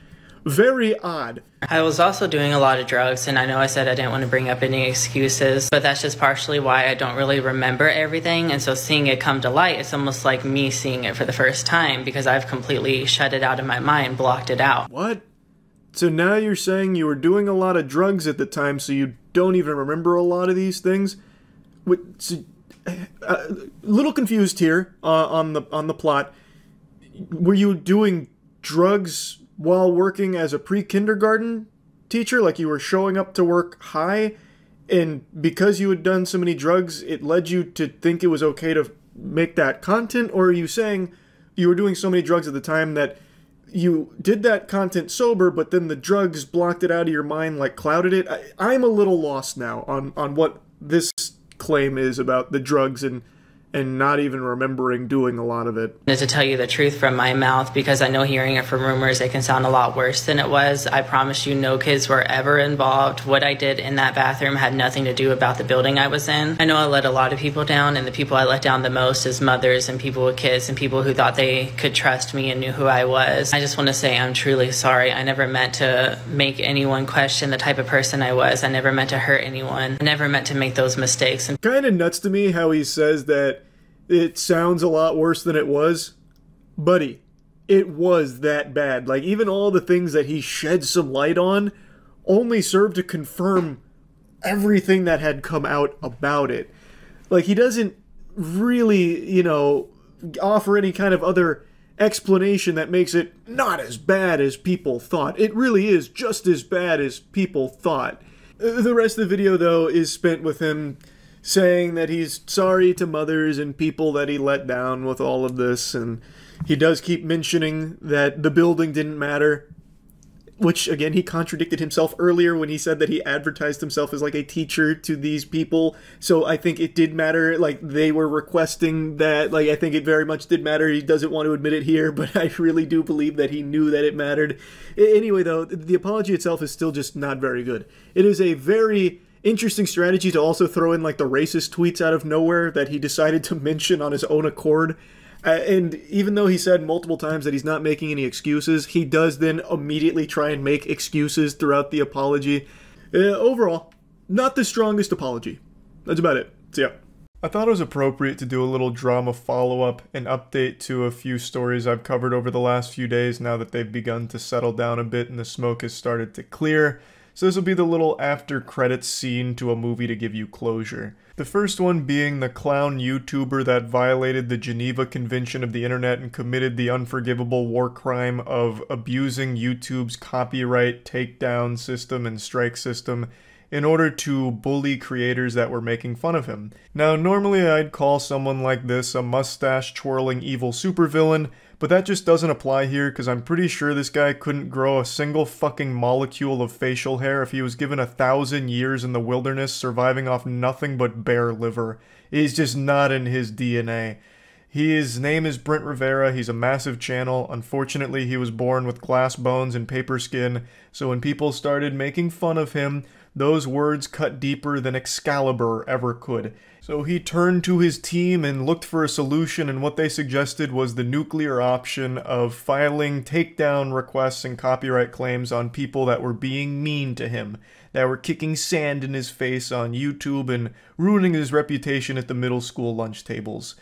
Very odd. I was also doing a lot of drugs, and I know I said I didn't want to bring up any excuses, but that's just partially why I don't really remember everything. And so seeing it come to light, it's almost like me seeing it for the first time because I've completely shut it out of my mind, blocked it out. What? So now you're saying you were doing a lot of drugs at the time, so you don't even remember a lot of these things? A little confused here on the plot. Were you doing drugs while working as a pre-kindergarten teacher? Like you were showing up to work high, and because you had done so many drugs, it led you to think it was okay to make that content? Or are you saying you were doing so many drugs at the time that you did that content sober, but then the drugs blocked it out of your mind, like clouded it? I'm a little lost now on what this claim is about the drugs and not even remembering doing a lot of it. And to tell you the truth from my mouth, because I know hearing it from rumors, it can sound a lot worse than it was. I promise you no kids were ever involved. What I did in that bathroom had nothing to do about the building I was in. I know I let a lot of people down, and the people I let down the most is mothers and people with kids and people who thought they could trust me and knew who I was. I just want to say I'm truly sorry. I never meant to make anyone question the type of person I was. I never meant to hurt anyone. I never meant to make those mistakes. And kind of nuts to me how he says that it sounds a lot worse than it was. Buddy, it was that bad. Like, even all the things that he shed some light on only served to confirm everything that had come out about it. Like, he doesn't really, you know, offer any kind of other explanation that makes it not as bad as people thought. It really is just as bad as people thought. The rest of the video, though, is spent with him saying that he's sorry to mothers and people that he let down with all of this, and he does keep mentioning that the building didn't matter, which, again, he contradicted himself earlier when he said that he advertised himself as, like, a teacher to these people, so I think it did matter. Like, they were requesting that. Like, I think it very much did matter. He doesn't want to admit it here, but I really do believe that he knew that it mattered. Anyway, though, the apology itself is still just not very good. It is a very interesting strategy to also throw in like the racist tweets out of nowhere that he decided to mention on his own accord. And even though he said multiple times that he's not making any excuses, he does then immediately try and make excuses throughout the apology. Overall, not the strongest apology. That's about it. So yeah. I thought it was appropriate to do a little drama follow-up and update to a few stories I've covered over the last few days now that they've begun to settle down a bit and the smoke has started to clear. So this will be the little after credits scene to a movie to give you closure. The first one being the clown YouTuber that violated the Geneva Convention of the Internet and committed the unforgivable war crime of abusing YouTube's copyright takedown system and strike system in order to bully creators that were making fun of him. Now, normally I'd call someone like this a mustache-twirling evil supervillain, but that just doesn't apply here because I'm pretty sure this guy couldn't grow a single fucking molecule of facial hair if he was given 1,000 years in the wilderness surviving off nothing but bear liver. He's just not in his DNA. His name is Brent Rivera. He's a massive channel. Unfortunately, he was born with glass bones and paper skin, so when people started making fun of him, those words cut deeper than Excalibur ever could. So he turned to his team and looked for a solution, and what they suggested was the nuclear option of filing takedown requests and copyright claims on people that were being mean to him, that were kicking sand in his face on YouTube and ruining his reputation at the middle school lunch tables.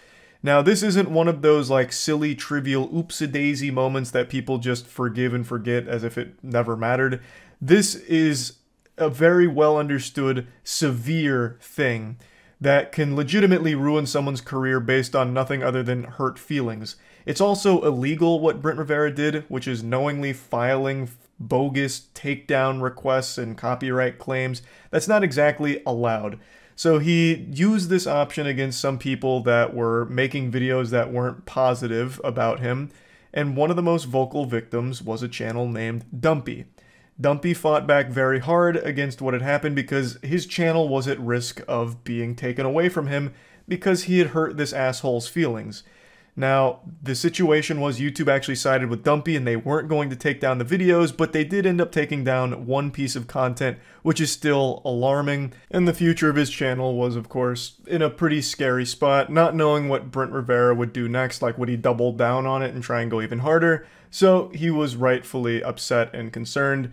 Now, this isn't one of those like silly, trivial, oops-a-daisy moments that people just forgive and forget as if it never mattered. This is a very well understood, severe thing that can legitimately ruin someone's career based on nothing other than hurt feelings. It's also illegal what Brent Rivera did, which is knowingly filing bogus takedown requests and copyright claims. That's not exactly allowed. So he used this option against some people that were making videos that weren't positive about him, and one of the most vocal victims was a channel named Dumpy. Dumpy fought back very hard against what had happened because his channel was at risk of being taken away from him because he had hurt this asshole's feelings. Now, the situation was YouTube actually sided with Dumpy and they weren't going to take down the videos, but they did end up taking down one piece of content, which is still alarming, and the future of his channel was, of course, in a pretty scary spot, not knowing what Brent Rivera would do next, like would he double down on it and try and go even harder, so he was rightfully upset and concerned.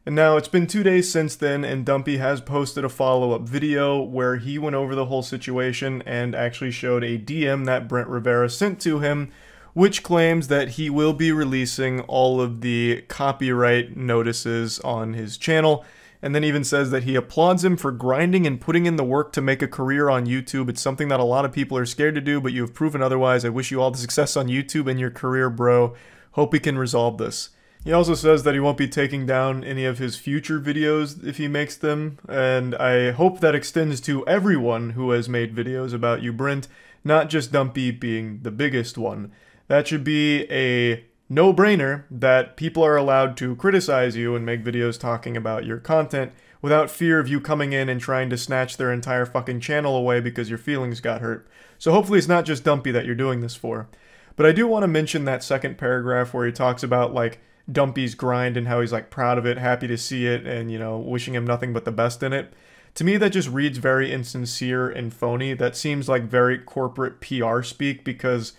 And now it's been 2 days since then, and Dumpy has posted a follow-up video where he went over the whole situation and actually showed a DM that Brent Rivera sent to him, which claims that he will be releasing all of the copyright notices on his channel, and then even says that he applauds him for grinding and putting in the work to make a career on YouTube. It's something that a lot of people are scared to do, but you have proven otherwise. I wish you all the success on YouTube and your career, bro. Hope he can resolve this. He also says that he won't be taking down any of his future videos if he makes them, and I hope that extends to everyone who has made videos about you, Brent, not just Dumpy being the biggest one. That should be a no-brainer that people are allowed to criticize you and make videos talking about your content without fear of you coming in and trying to snatch their entire fucking channel away because your feelings got hurt. So hopefully it's not just Dumpy that you're doing this for. But I do want to mention that second paragraph where he talks about, like, Dumpy's grind and how he's like proud of it, happy to see it, and you know, wishing him nothing but the best in it. To me, that just reads very insincere and phony. That seems like very corporate PR speak because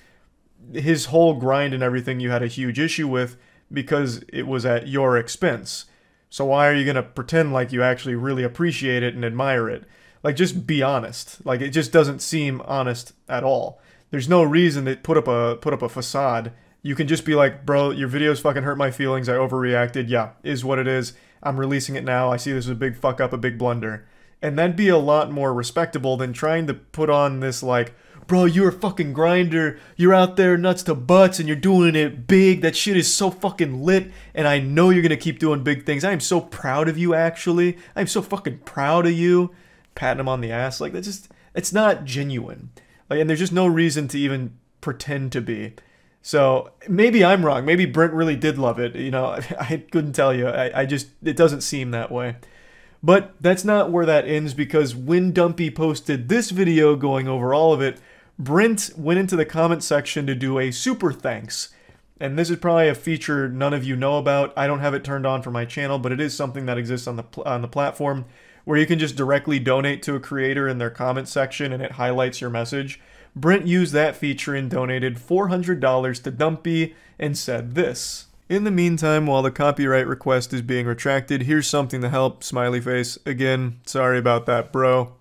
his whole grind and everything you had a huge issue with because it was at your expense. So why are you going to pretend like you actually really appreciate it and admire it? Like, just be honest. Like, it just doesn't seem honest at all. There's no reason to put up a facade. You can just be like, bro, your videos fucking hurt my feelings, I overreacted, yeah, is what it is, I'm releasing it now, I see this as a big fuck up, a big blunder. And that'd be a lot more respectable than trying to put on this like, bro, you're a fucking grinder, you're out there nuts to butts and you're doing it big, that shit is so fucking lit, and I know you're gonna keep doing big things, I am so proud of you actually, I'm so fucking proud of you, patting him on the ass, like, that's just, it's not genuine. Like, and there's just no reason to even pretend to be. So maybe I'm wrong. Maybe Brent really did love it. You know, I couldn't tell you. I just, it doesn't seem that way. But that's not where that ends because when Dumpy posted this video going over all of it, Brent went into the comment section to do a super thanks. And this is probably a feature none of you know about. I don't have it turned on for my channel, but it is something that exists on the platform where you can just directly donate to a creator in their comment section and it highlights your message. Brent used that feature and donated $400 to Dumpy and said this. In the meantime, while the copyright request is being retracted, here's something to help, smiley face. Again, sorry about that, bro.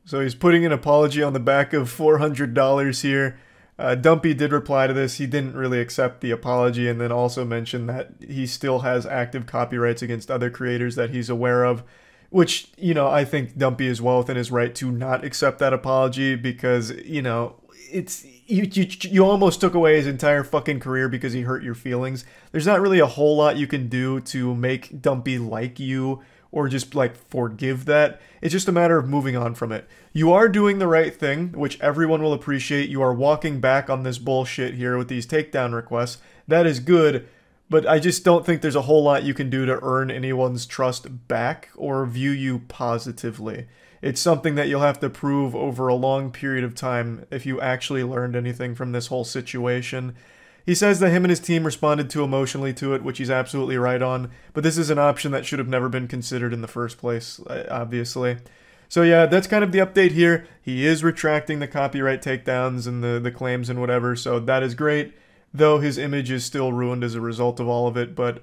So he's putting an apology on the back of $400 here. Dumpy did reply to this. He didn't really accept the apology, and then also mentioned that he still has active copyrights against other creators that he's aware of, which, you know, I think Dumpy is well within his right to not accept that apology, because, you know, it's you almost took away his entire fucking career because he hurt your feelings. There's not really a whole lot you can do to make Dumpy like you or just like forgive that. It's just a matter of moving on from it. You are doing the right thing, which everyone will appreciate. You are walking back on this bullshit here with these takedown requests. That is good, but I just don't think there's a whole lot you can do to earn anyone's trust back or view you positively. It's something that you'll have to prove over a long period of time if you actually learned anything from this whole situation. He says that him and his team responded too emotionally to it, which he's absolutely right on, but this is an option that should have never been considered in the first place, obviously. So yeah, that's kind of the update here. He is retracting the copyright takedowns and the claims and whatever, so that is great, though his image is still ruined as a result of all of it, but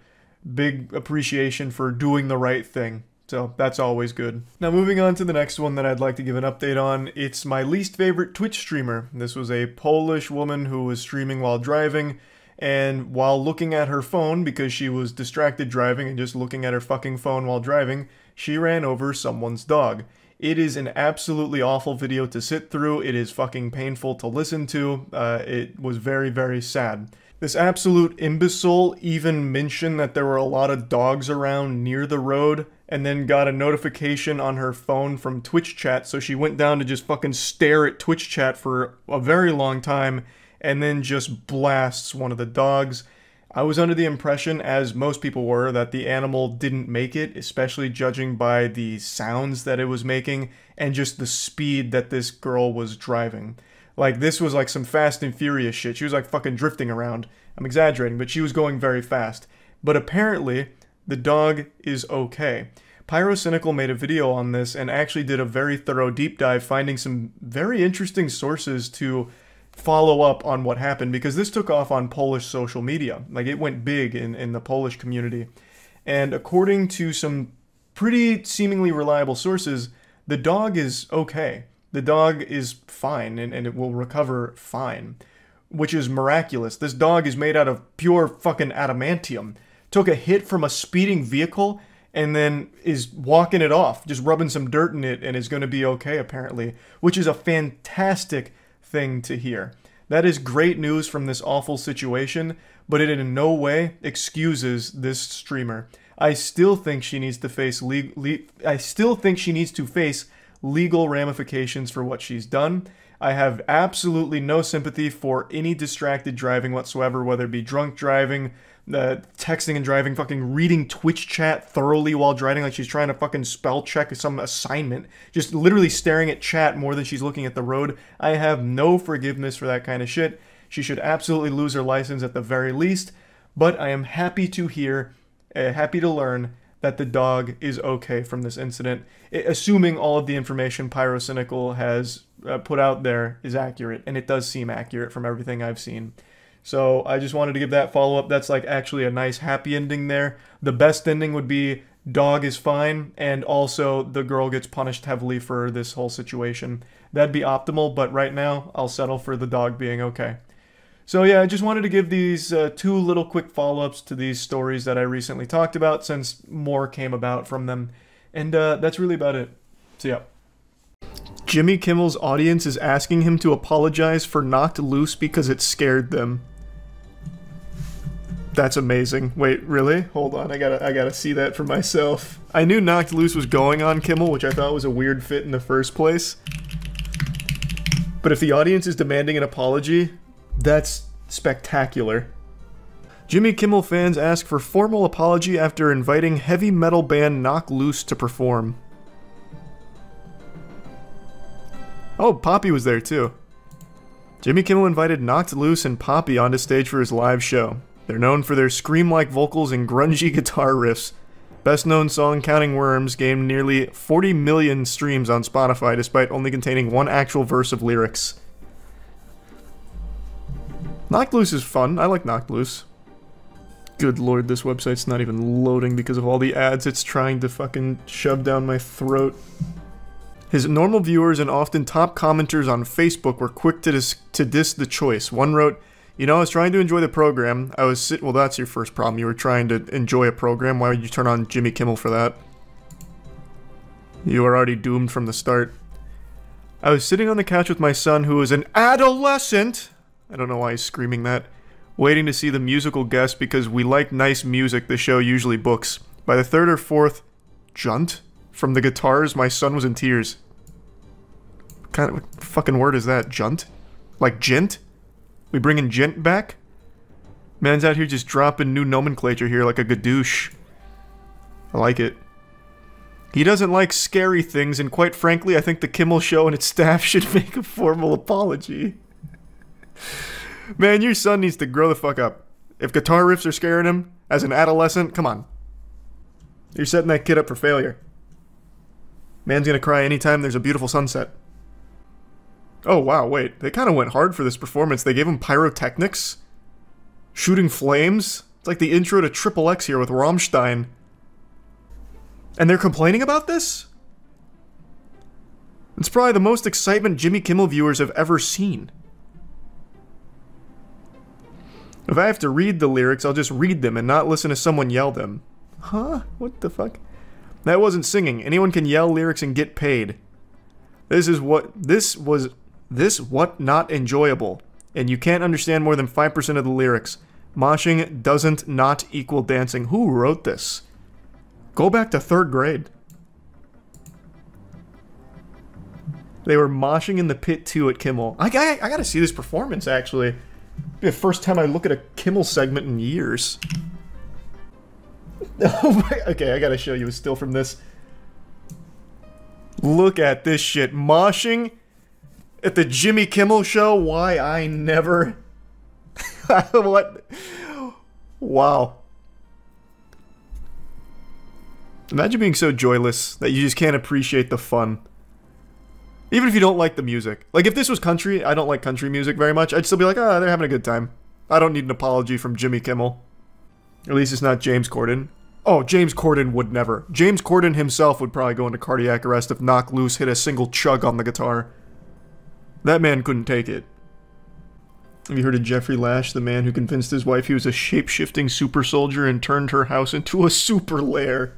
big appreciation for doing the right thing. So that's always good. Now moving on to the next one that I'd like to give an update on. It's my least favorite Twitch streamer. This was a Polish woman who was streaming while driving, and while looking at her phone, because she was distracted driving and just looking at her fucking phone while driving, she ran over someone's dog. It is an absolutely awful video to sit through. It is fucking painful to listen to. It was very, very sad. This absolute imbecile even mentioned that there were a lot of dogs around near the road, and then got a notification on her phone from Twitch chat, so she went down to just fucking stare at Twitch chat for a very long time, and then just blasts one of the dogs. I was under the impression, as most people were, that the animal didn't make it, especially judging by the sounds that it was making, and just the speed that this girl was driving. Like, this was like some Fast and Furious shit. She was like fucking drifting around. I'm exaggerating, but she was going very fast. But apparently, the dog is okay. Pyrocynical made a video on this and actually did a very thorough deep dive, finding some very interesting sources to follow up on what happened, because this took off on Polish social media. Like, it went big in the Polish community. And according to some pretty seemingly reliable sources, the dog is okay. The dog is fine, and it will recover fine, which is miraculous. This dog is made out of pure fucking adamantium. Took a hit from a speeding vehicle and then is walking it off, just rubbing some dirt in it, and is going to be okay, apparently, which is a fantastic thing to hear. That is great news from this awful situation, but it in no way excuses this streamer. I still think she needs to face legal ramifications for what she's done. I have absolutely no sympathy for any distracted driving whatsoever, whether it be drunk driving, texting and driving, fucking reading Twitch chat thoroughly while driving like she's trying to fucking spell check some assignment, just literally staring at chat more than she's looking at the road. I have no forgiveness for that kind of shit. She should absolutely lose her license at the very least, but I am happy to hear, happy to learn that the dog is okay from this incident, assuming all of the information Pyrocynical has put out there is accurate, and it does seem accurate from everything I've seen. So I just wanted to give that follow-up. That's like actually a nice happy ending there. The best ending would be dog is fine, and also the girl gets punished heavily for this whole situation. That'd be optimal, but right now I'll settle for the dog being okay. So yeah, I just wanted to give these two little quick follow-ups to these stories that I recently talked about, since more came about from them. And that's really about it. So yeah. Jimmy Kimmel's audience is asking him to apologize for Knocked Loose because it scared them. That's amazing. Wait, really? Hold on, I gotta see that for myself. I knew Knocked Loose was going on Kimmel, which I thought was a weird fit in the first place. But if the audience is demanding an apology, that's spectacular. Jimmy Kimmel fans ask for formal apology after inviting heavy metal band Knocked Loose to perform. Oh, Poppy was there too. Jimmy Kimmel invited Knocked Loose and Poppy onto stage for his live show. They're known for their scream-like vocals and grungy guitar riffs. Best known song, Counting Worms, gained nearly 40 million streams on Spotify despite only containing one actual verse of lyrics. Knocked Loose is fun. I like Knocked Loose. Good lord, this website's not even loading because of all the ads it's trying to fucking shove down my throat. His normal viewers and often top commenters on Facebook were quick to diss the choice. One wrote, "You know, I was trying to enjoy the program. Well, that's your first problem. You were trying to enjoy a program. Why would you turn on Jimmy Kimmel for that? You were already doomed from the start. I was sitting on the couch with my son, who was an adolescent." I don't know why he's screaming that. "Waiting to see the musical guest because we like nice music the show usually books. By the third or fourth junt from the guitars, my son was in tears." What kind of fucking word is that? Junt? Like gent? We bringing gent back? Man's out here just dropping new nomenclature here like a gadoosh. I like it. He doesn't like scary things, and quite frankly, I think the Kimmel Show and its staff should make a formal apology. Man, your son needs to grow the fuck up. If guitar riffs are scaring him, as an adolescent, come on. You're setting that kid up for failure. Man's gonna cry anytime there's a beautiful sunset. Oh wow, wait, they kind of went hard for this performance. They gave him pyrotechnics? Shooting flames? It's like the intro to Triple X here with Rammstein. And they're complaining about this? It's probably the most excitement Jimmy Kimmel viewers have ever seen. If I have to read the lyrics, I'll just read them and not listen to someone yell them. Huh? What the fuck? That wasn't singing. Anyone can yell lyrics and get paid. This what not enjoyable. And you can't understand more than 5% of the lyrics. Moshing doesn't not equal dancing. Who wrote this? Go back to 3rd grade. They were moshing in the pit too at Kimmel. I gotta see this performance actually. It'll be the first time I look at a Kimmel segment in years. Okay, I gotta show you a still from this. Look at this shit. Moshing at the Jimmy Kimmel Show? Why I never... What? Wow. Imagine being so joyless that you just can't appreciate the fun. Even if you don't like the music. Like, if this was country, I don't like country music very much, I'd still be like, ah, they're having a good time. I don't need an apology from Jimmy Kimmel. At least it's not James Corden. Oh, James Corden would never. James Corden himself would probably go into cardiac arrest if Knock Loose hit a single chug on the guitar. That man couldn't take it. Have you heard of Jeffrey Lash, the man who convinced his wife he was a shape-shifting super soldier and turned her house into a super lair?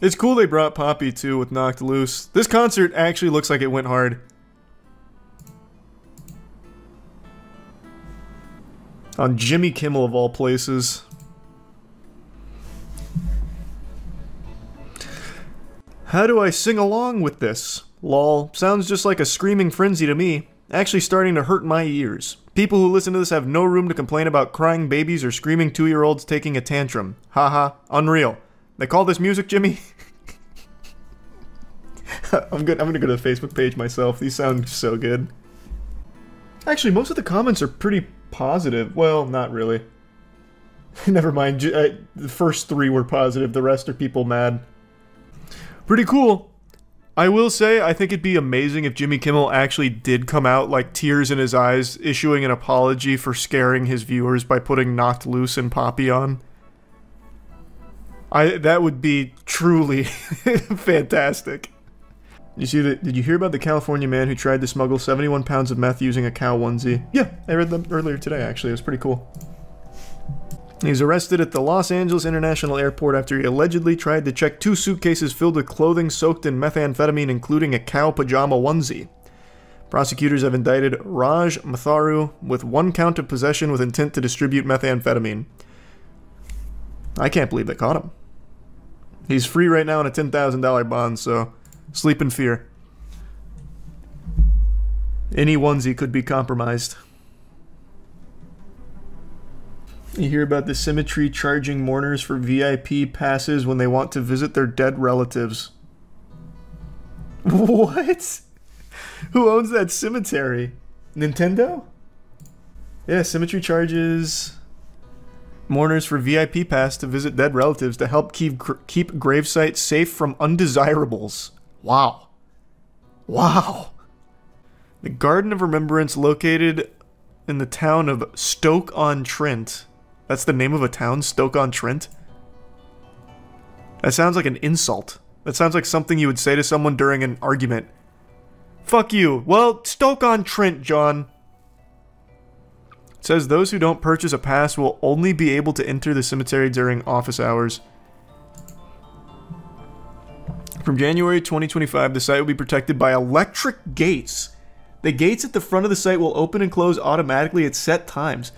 It's cool they brought Poppy too with Knocked Loose. This concert actually looks like it went hard. On Jimmy Kimmel of all places. How do I sing along with this? Lol, sounds just like a screaming frenzy to me. Actually starting to hurt my ears. People who listen to this have no room to complain about crying babies or screaming 2-year-olds taking a tantrum. Haha, unreal. They call this music, Jimmy? I'm gonna go to the Facebook page myself. These sound so good. Actually, most of the comments are pretty positive. Well, not really. Never mind. The first 3 were positive. The rest are people mad. Pretty cool. I will say, I think it'd be amazing if Jimmy Kimmel actually did come out, like, tears in his eyes, issuing an apology for scaring his viewers by putting Knocked Loose and Poppy on. That would be truly fantastic. You see that? Did you hear about the California man who tried to smuggle 71 pounds of meth using a cow onesie? Yeah, I read them earlier today, actually. It was pretty cool. He was arrested at the Los Angeles International Airport after he allegedly tried to check 2 suitcases filled with clothing soaked in methamphetamine, including a cow pajama onesie. Prosecutors have indicted Raj Matharu with 1 count of possession with intent to distribute methamphetamine. I can't believe they caught him. He's free right now on a $10,000 bond, so sleep in fear. Any onesie could be compromised. You hear about the cemetery charging mourners for VIP passes when they want to visit their dead relatives. What? Who owns that cemetery? Nintendo? Yeah, cemetery charges mourners for VIP pass to visit dead relatives to help keep gravesites safe from undesirables. Wow. Wow. The Garden of Remembrance located in the town of Stoke-on-Trent. That's the name of a town, Stoke-on-Trent? That sounds like an insult. That sounds like something you would say to someone during an argument. Fuck you. Well, Stoke-on-Trent, John. It says those who don't purchase a pass will only be able to enter the cemetery during office hours. From January 2025, the site will be protected by electric gates. The gates at the front of the site will open and close automatically at set times.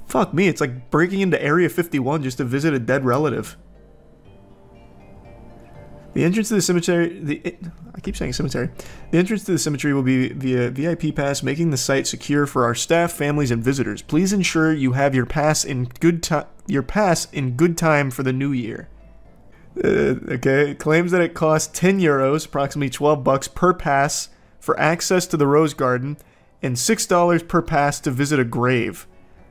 Fuck me, it's like breaking into Area 51 just to visit a dead relative. The entrance to the cemetery... I keep saying cemetery. The entrance to the cemetery will be via VIP pass, making the site secure for our staff, families, and visitors. Please ensure you have your pass in good time for the new year. Okay, it claims that it costs 10 euros, approximately 12 bucks per pass for access to the Rose Garden, and $6 per pass to visit a grave.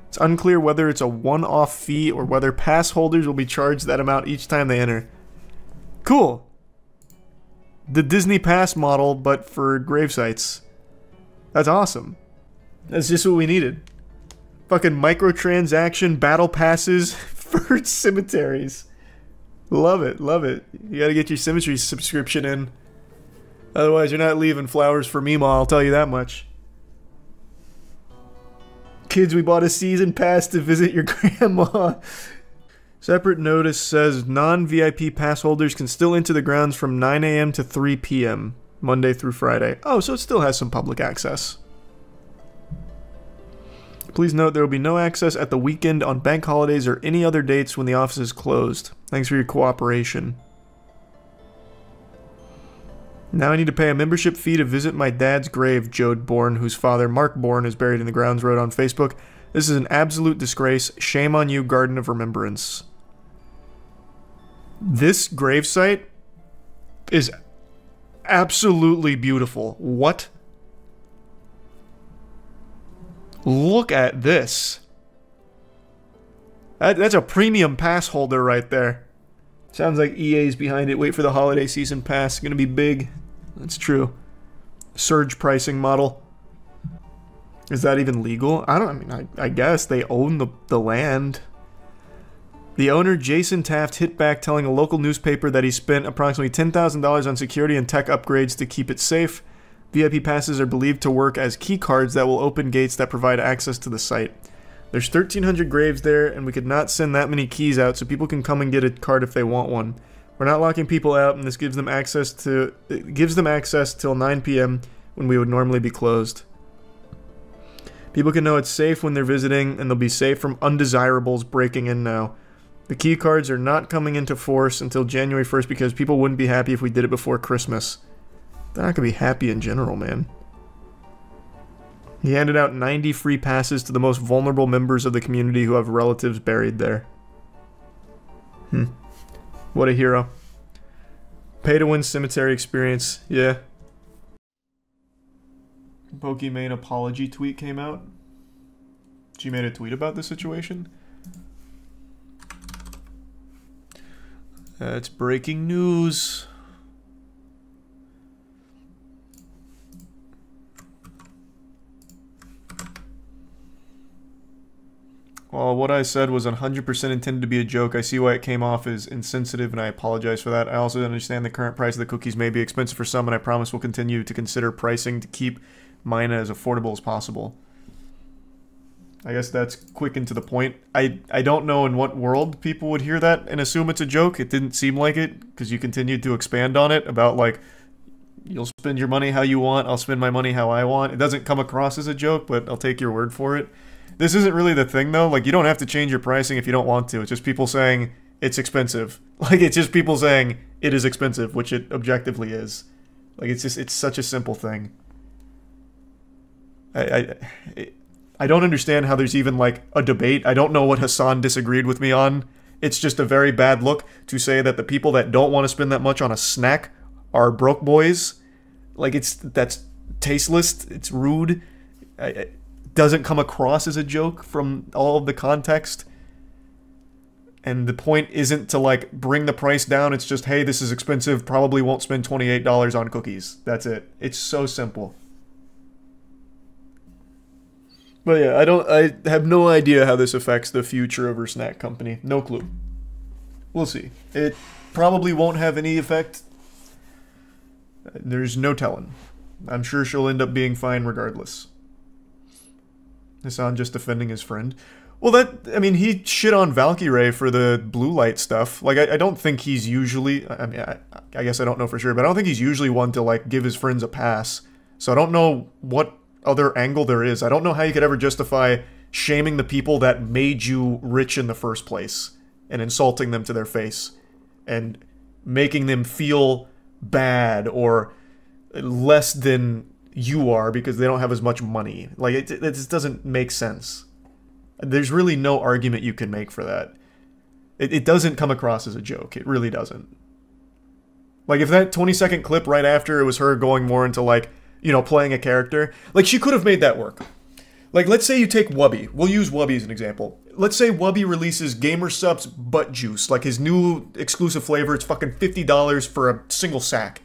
It's unclear whether it's a one-off fee or whether pass holders will be charged that amount each time they enter. Cool. The Disney Pass model, but for grave sites. That's awesome. That's just what we needed. Fucking microtransaction battle passes for cemeteries. Love it, love it. You gotta get your cemetery subscription in. Otherwise, you're not leaving flowers for Mima, I'll tell you that much. Kids, we bought a season pass to visit your grandma. Separate notice says non-VIP pass holders can still enter the grounds from 9 a.m. to 3 p.m. Monday through Friday. Oh, so it still has some public access. Please note there will be no access at the weekend, on bank holidays, or any other dates when the office is closed. Thanks for your cooperation. Now I need to pay a membership fee to visit my dad's grave, Jode Bourne, whose father, Mark Bourne, is buried in the grounds, wrote on Facebook. This is an absolute disgrace. Shame on you, Garden of Remembrance. This gravesite is absolutely beautiful. What? Look at this. That's a premium pass holder right there. Sounds like EA's behind it. Wait for the holiday season pass. It's gonna be big. That's true. Surge pricing model. Is that even legal? I guess they own the land. The owner, Jason Taft, hit back telling a local newspaper that he spent approximately $10,000 on security and tech upgrades to keep it safe. VIP passes are believed to work as key cards that will open gates that provide access to the site. There's 1,300 graves there, and we could not send that many keys out so people can come and get a card if they want one. We're not locking people out, and this gives them access till 9 p.m. when we would normally be closed. People can know it's safe when they're visiting, and they'll be safe from undesirables breaking in now. The key cards are not coming into force until January 1st because people wouldn't be happy if we did it before Christmas. They're not going to be happy in general, man. He handed out 90 free passes to the most vulnerable members of the community who have relatives buried there. What a hero. Pay to win cemetery experience, yeah. Pokimane apology tweet came out. She made a tweet about the situation. That's breaking news. Well, what I said was 100% intended to be a joke. I see why it came off as insensitive, and I apologize for that. I also understand the current price of the cookies may be expensive for some, and I promise we'll continue to consider pricing to keep mine as affordable as possible. I guess that's quick and to the point. I don't know in what world people would hear that and assume it's a joke. It didn't seem like it, because you continued to expand on it about, like, you'll spend your money how you want, I'll spend my money how I want. It doesn't come across as a joke, but I'll take your word for it. This isn't really the thing, though. Like, you don't have to change your pricing if you don't want to. It's just people saying it's expensive. Like, it's just people saying it is expensive, which it objectively is. Like, it's such a simple thing. I don't understand how there's even, like, a debate. I don't know what Hassan disagreed with me on. It's just a very bad look to say that the people that don't want to spend that much on a snack are broke boys. Like, that's tasteless. It's rude. It doesn't come across as a joke from all of the context. And the point isn't to, like, bring the price down. It's just, hey, this is expensive. Probably won't spend $28 on cookies. That's it. It's so simple. But yeah, I have no idea how this affects the future of her snack company. No clue. We'll see. It probably won't have any effect. There's no telling. I'm sure she'll end up being fine regardless. Hassan just defending his friend. Well, I mean, he shit on Valkyrie for the blue light stuff. Like, I don't think he's usually, I mean, I guess I don't know for sure, but I don't think he's usually one to, like, give his friends a pass. So I don't know what other angle there is. I don't know how you could ever justify shaming the people that made you rich in the first place and insulting them to their face and making them feel bad or less than you are because they don't have as much money. Like, it just doesn't make sense. There's really no argument you can make for that. It doesn't come across as a joke. It really doesn't. Like, if that 20-second clip right after it was her going more into, like, you know, playing a character, like, she could have made that work. Like, let's say you take Wubby. We'll use Wubby as an example. Let's say Wubby releases Gamer Supps Butt Juice, like his new exclusive flavor. It's fucking $50 for a single sack.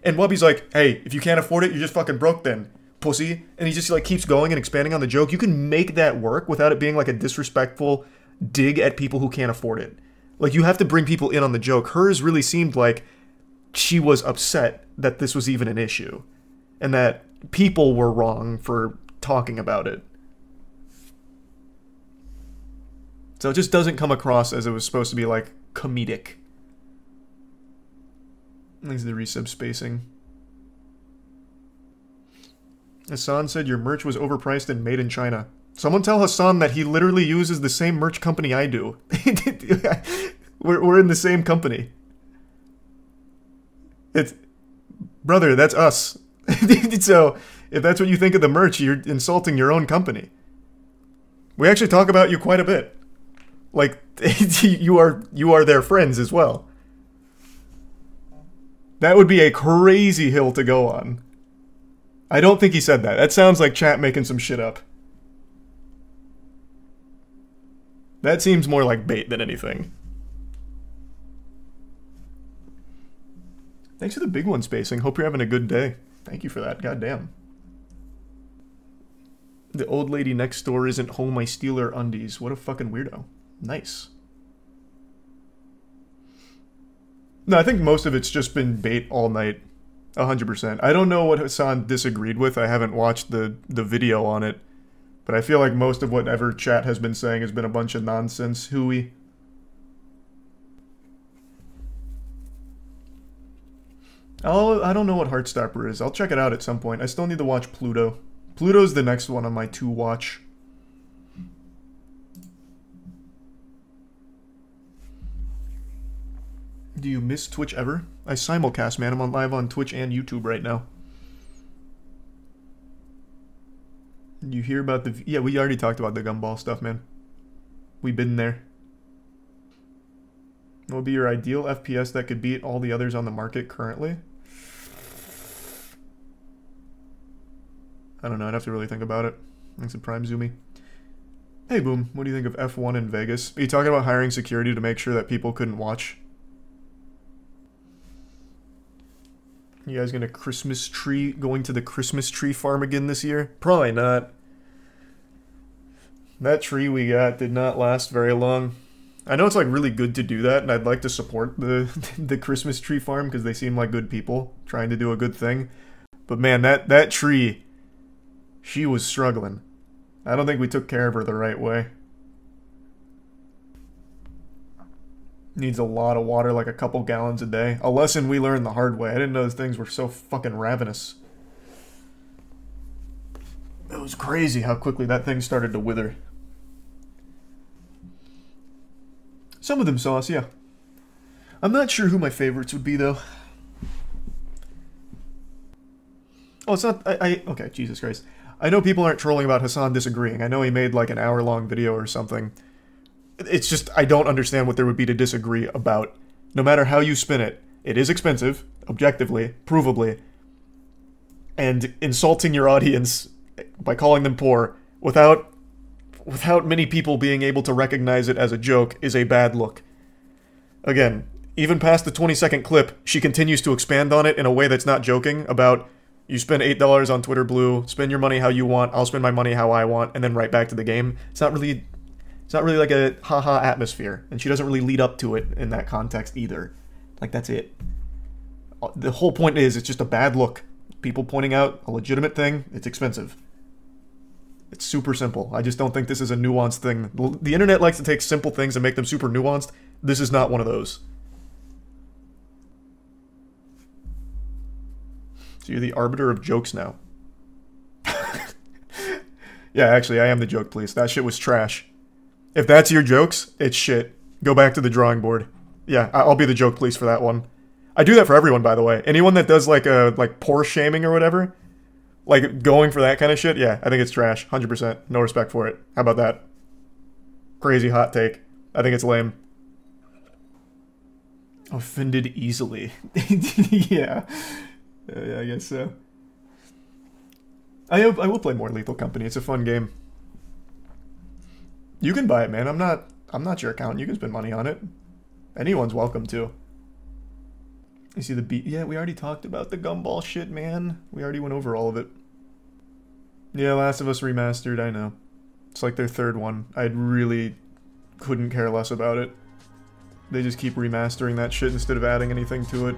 And Wubby's like, hey, if you can't afford it, you're just fucking broke then, pussy. And he just, like, keeps going and expanding on the joke. You can make that work without it being, like, a disrespectful dig at people who can't afford it. Like, you have to bring people in on the joke. Hers really seemed like she was upset that this was even an issue. And that people were wrong for talking about it. So it just doesn't come across as it was supposed to be, like, comedic. Thanks to the resub spacing. Hassan said your merch was overpriced and made in China. Someone tell Hassan that he literally uses the same merch company I do. We're in the same company. It's... Brother, that's us. So, if that's what you think of the merch, you're insulting your own company. We actually talk about you quite a bit. Like, you are their friends as well. That would be a crazy hill to go on. I don't think he said that. That sounds like chat making some shit up. That seems more like bait than anything. Thanks for the big one spacing. Hope you're having a good day. Thank you for that. Goddamn. The old lady next door isn't home. I steal her undies. What a fucking weirdo. Nice. No, I think most of it's just been bait all night. 100%. I don't know what Hassan disagreed with. I haven't watched the video on it. But I feel like most of whatever chat has been saying has been a bunch of nonsense hooey. I don't know what Heartstopper is. I'll check it out at some point. I still need to watch Pluto. Pluto's the next one on my to-watch. Do you miss Twitch ever? I simulcast, man. I'm on live on Twitch and YouTube right now. You hear about the... Yeah, we already talked about the gumball stuff, man. We've been there. What would be your ideal FPS that could beat all the others on the market currently? I don't know. I'd have to really think about it. Thanks to Prime Zoomy. Hey, Boom. What do you think of F1 in Vegas? Are you talking about hiring security to make sure that people couldn't watch? You guys gonna going to the Christmas tree farm again this year? Probably not. That tree we got did not last very long. I know it's like really good to do that, and I'd like to support the Christmas tree farm because they seem like good people trying to do a good thing. But man, that tree, she was struggling. I don't think we took care of her the right way. Needs a lot of water, like a couple gallons a day. A lesson we learned the hard way. I didn't know those things were so fucking ravenous. It was crazy how quickly that thing started to wither. Some of them sauce, yeah. I'm not sure who my favorites would be, though. Oh, it's not... okay, Jesus Christ. I know people aren't trolling about Hassan disagreeing. I know he made like an hour-long video or something. It's just, I don't understand what there would be to disagree about. No matter how you spin it, it is expensive, objectively, provably, and insulting your audience by calling them poor without many people being able to recognize it as a joke is a bad look. Again, even past the 20-second clip, she continues to expand on it in a way that's not joking about, you spend $8 on Twitter Blue, spend your money how you want, I'll spend my money how I want, and then right back to the game. It's not really... It's not really like a haha atmosphere, and she doesn't really lead up to it in that context either. Like, that's it. The whole point is, it's just a bad look. People pointing out a legitimate thing, it's expensive. It's super simple. I just don't think this is a nuanced thing. The internet likes to take simple things and make them super nuanced. This is not one of those. So you're the arbiter of jokes now. Yeah, actually, I am the joke police. That shit was trash. If that's your jokes, it's shit. Go back to the drawing board. Yeah, I'll be the joke police for that one. I do that for everyone, by the way. Anyone that does like poor shaming or whatever, like going for that kind of shit, yeah, I think it's trash. 100%. No respect for it. How about that? Crazy hot take. I think it's lame. Offended easily. Yeah. Yeah, I guess so. I will play more Lethal Company. It's a fun game. You can buy it, man. I'm not your accountant. You can spend money on it. Anyone's welcome to. You see the beat? Yeah, we already talked about the gumball shit, man. We already went over all of it. Yeah, Last of Us Remastered, I know. It's like their third one. I really couldn't care less about it. They just keep remastering that shit instead of adding anything to it.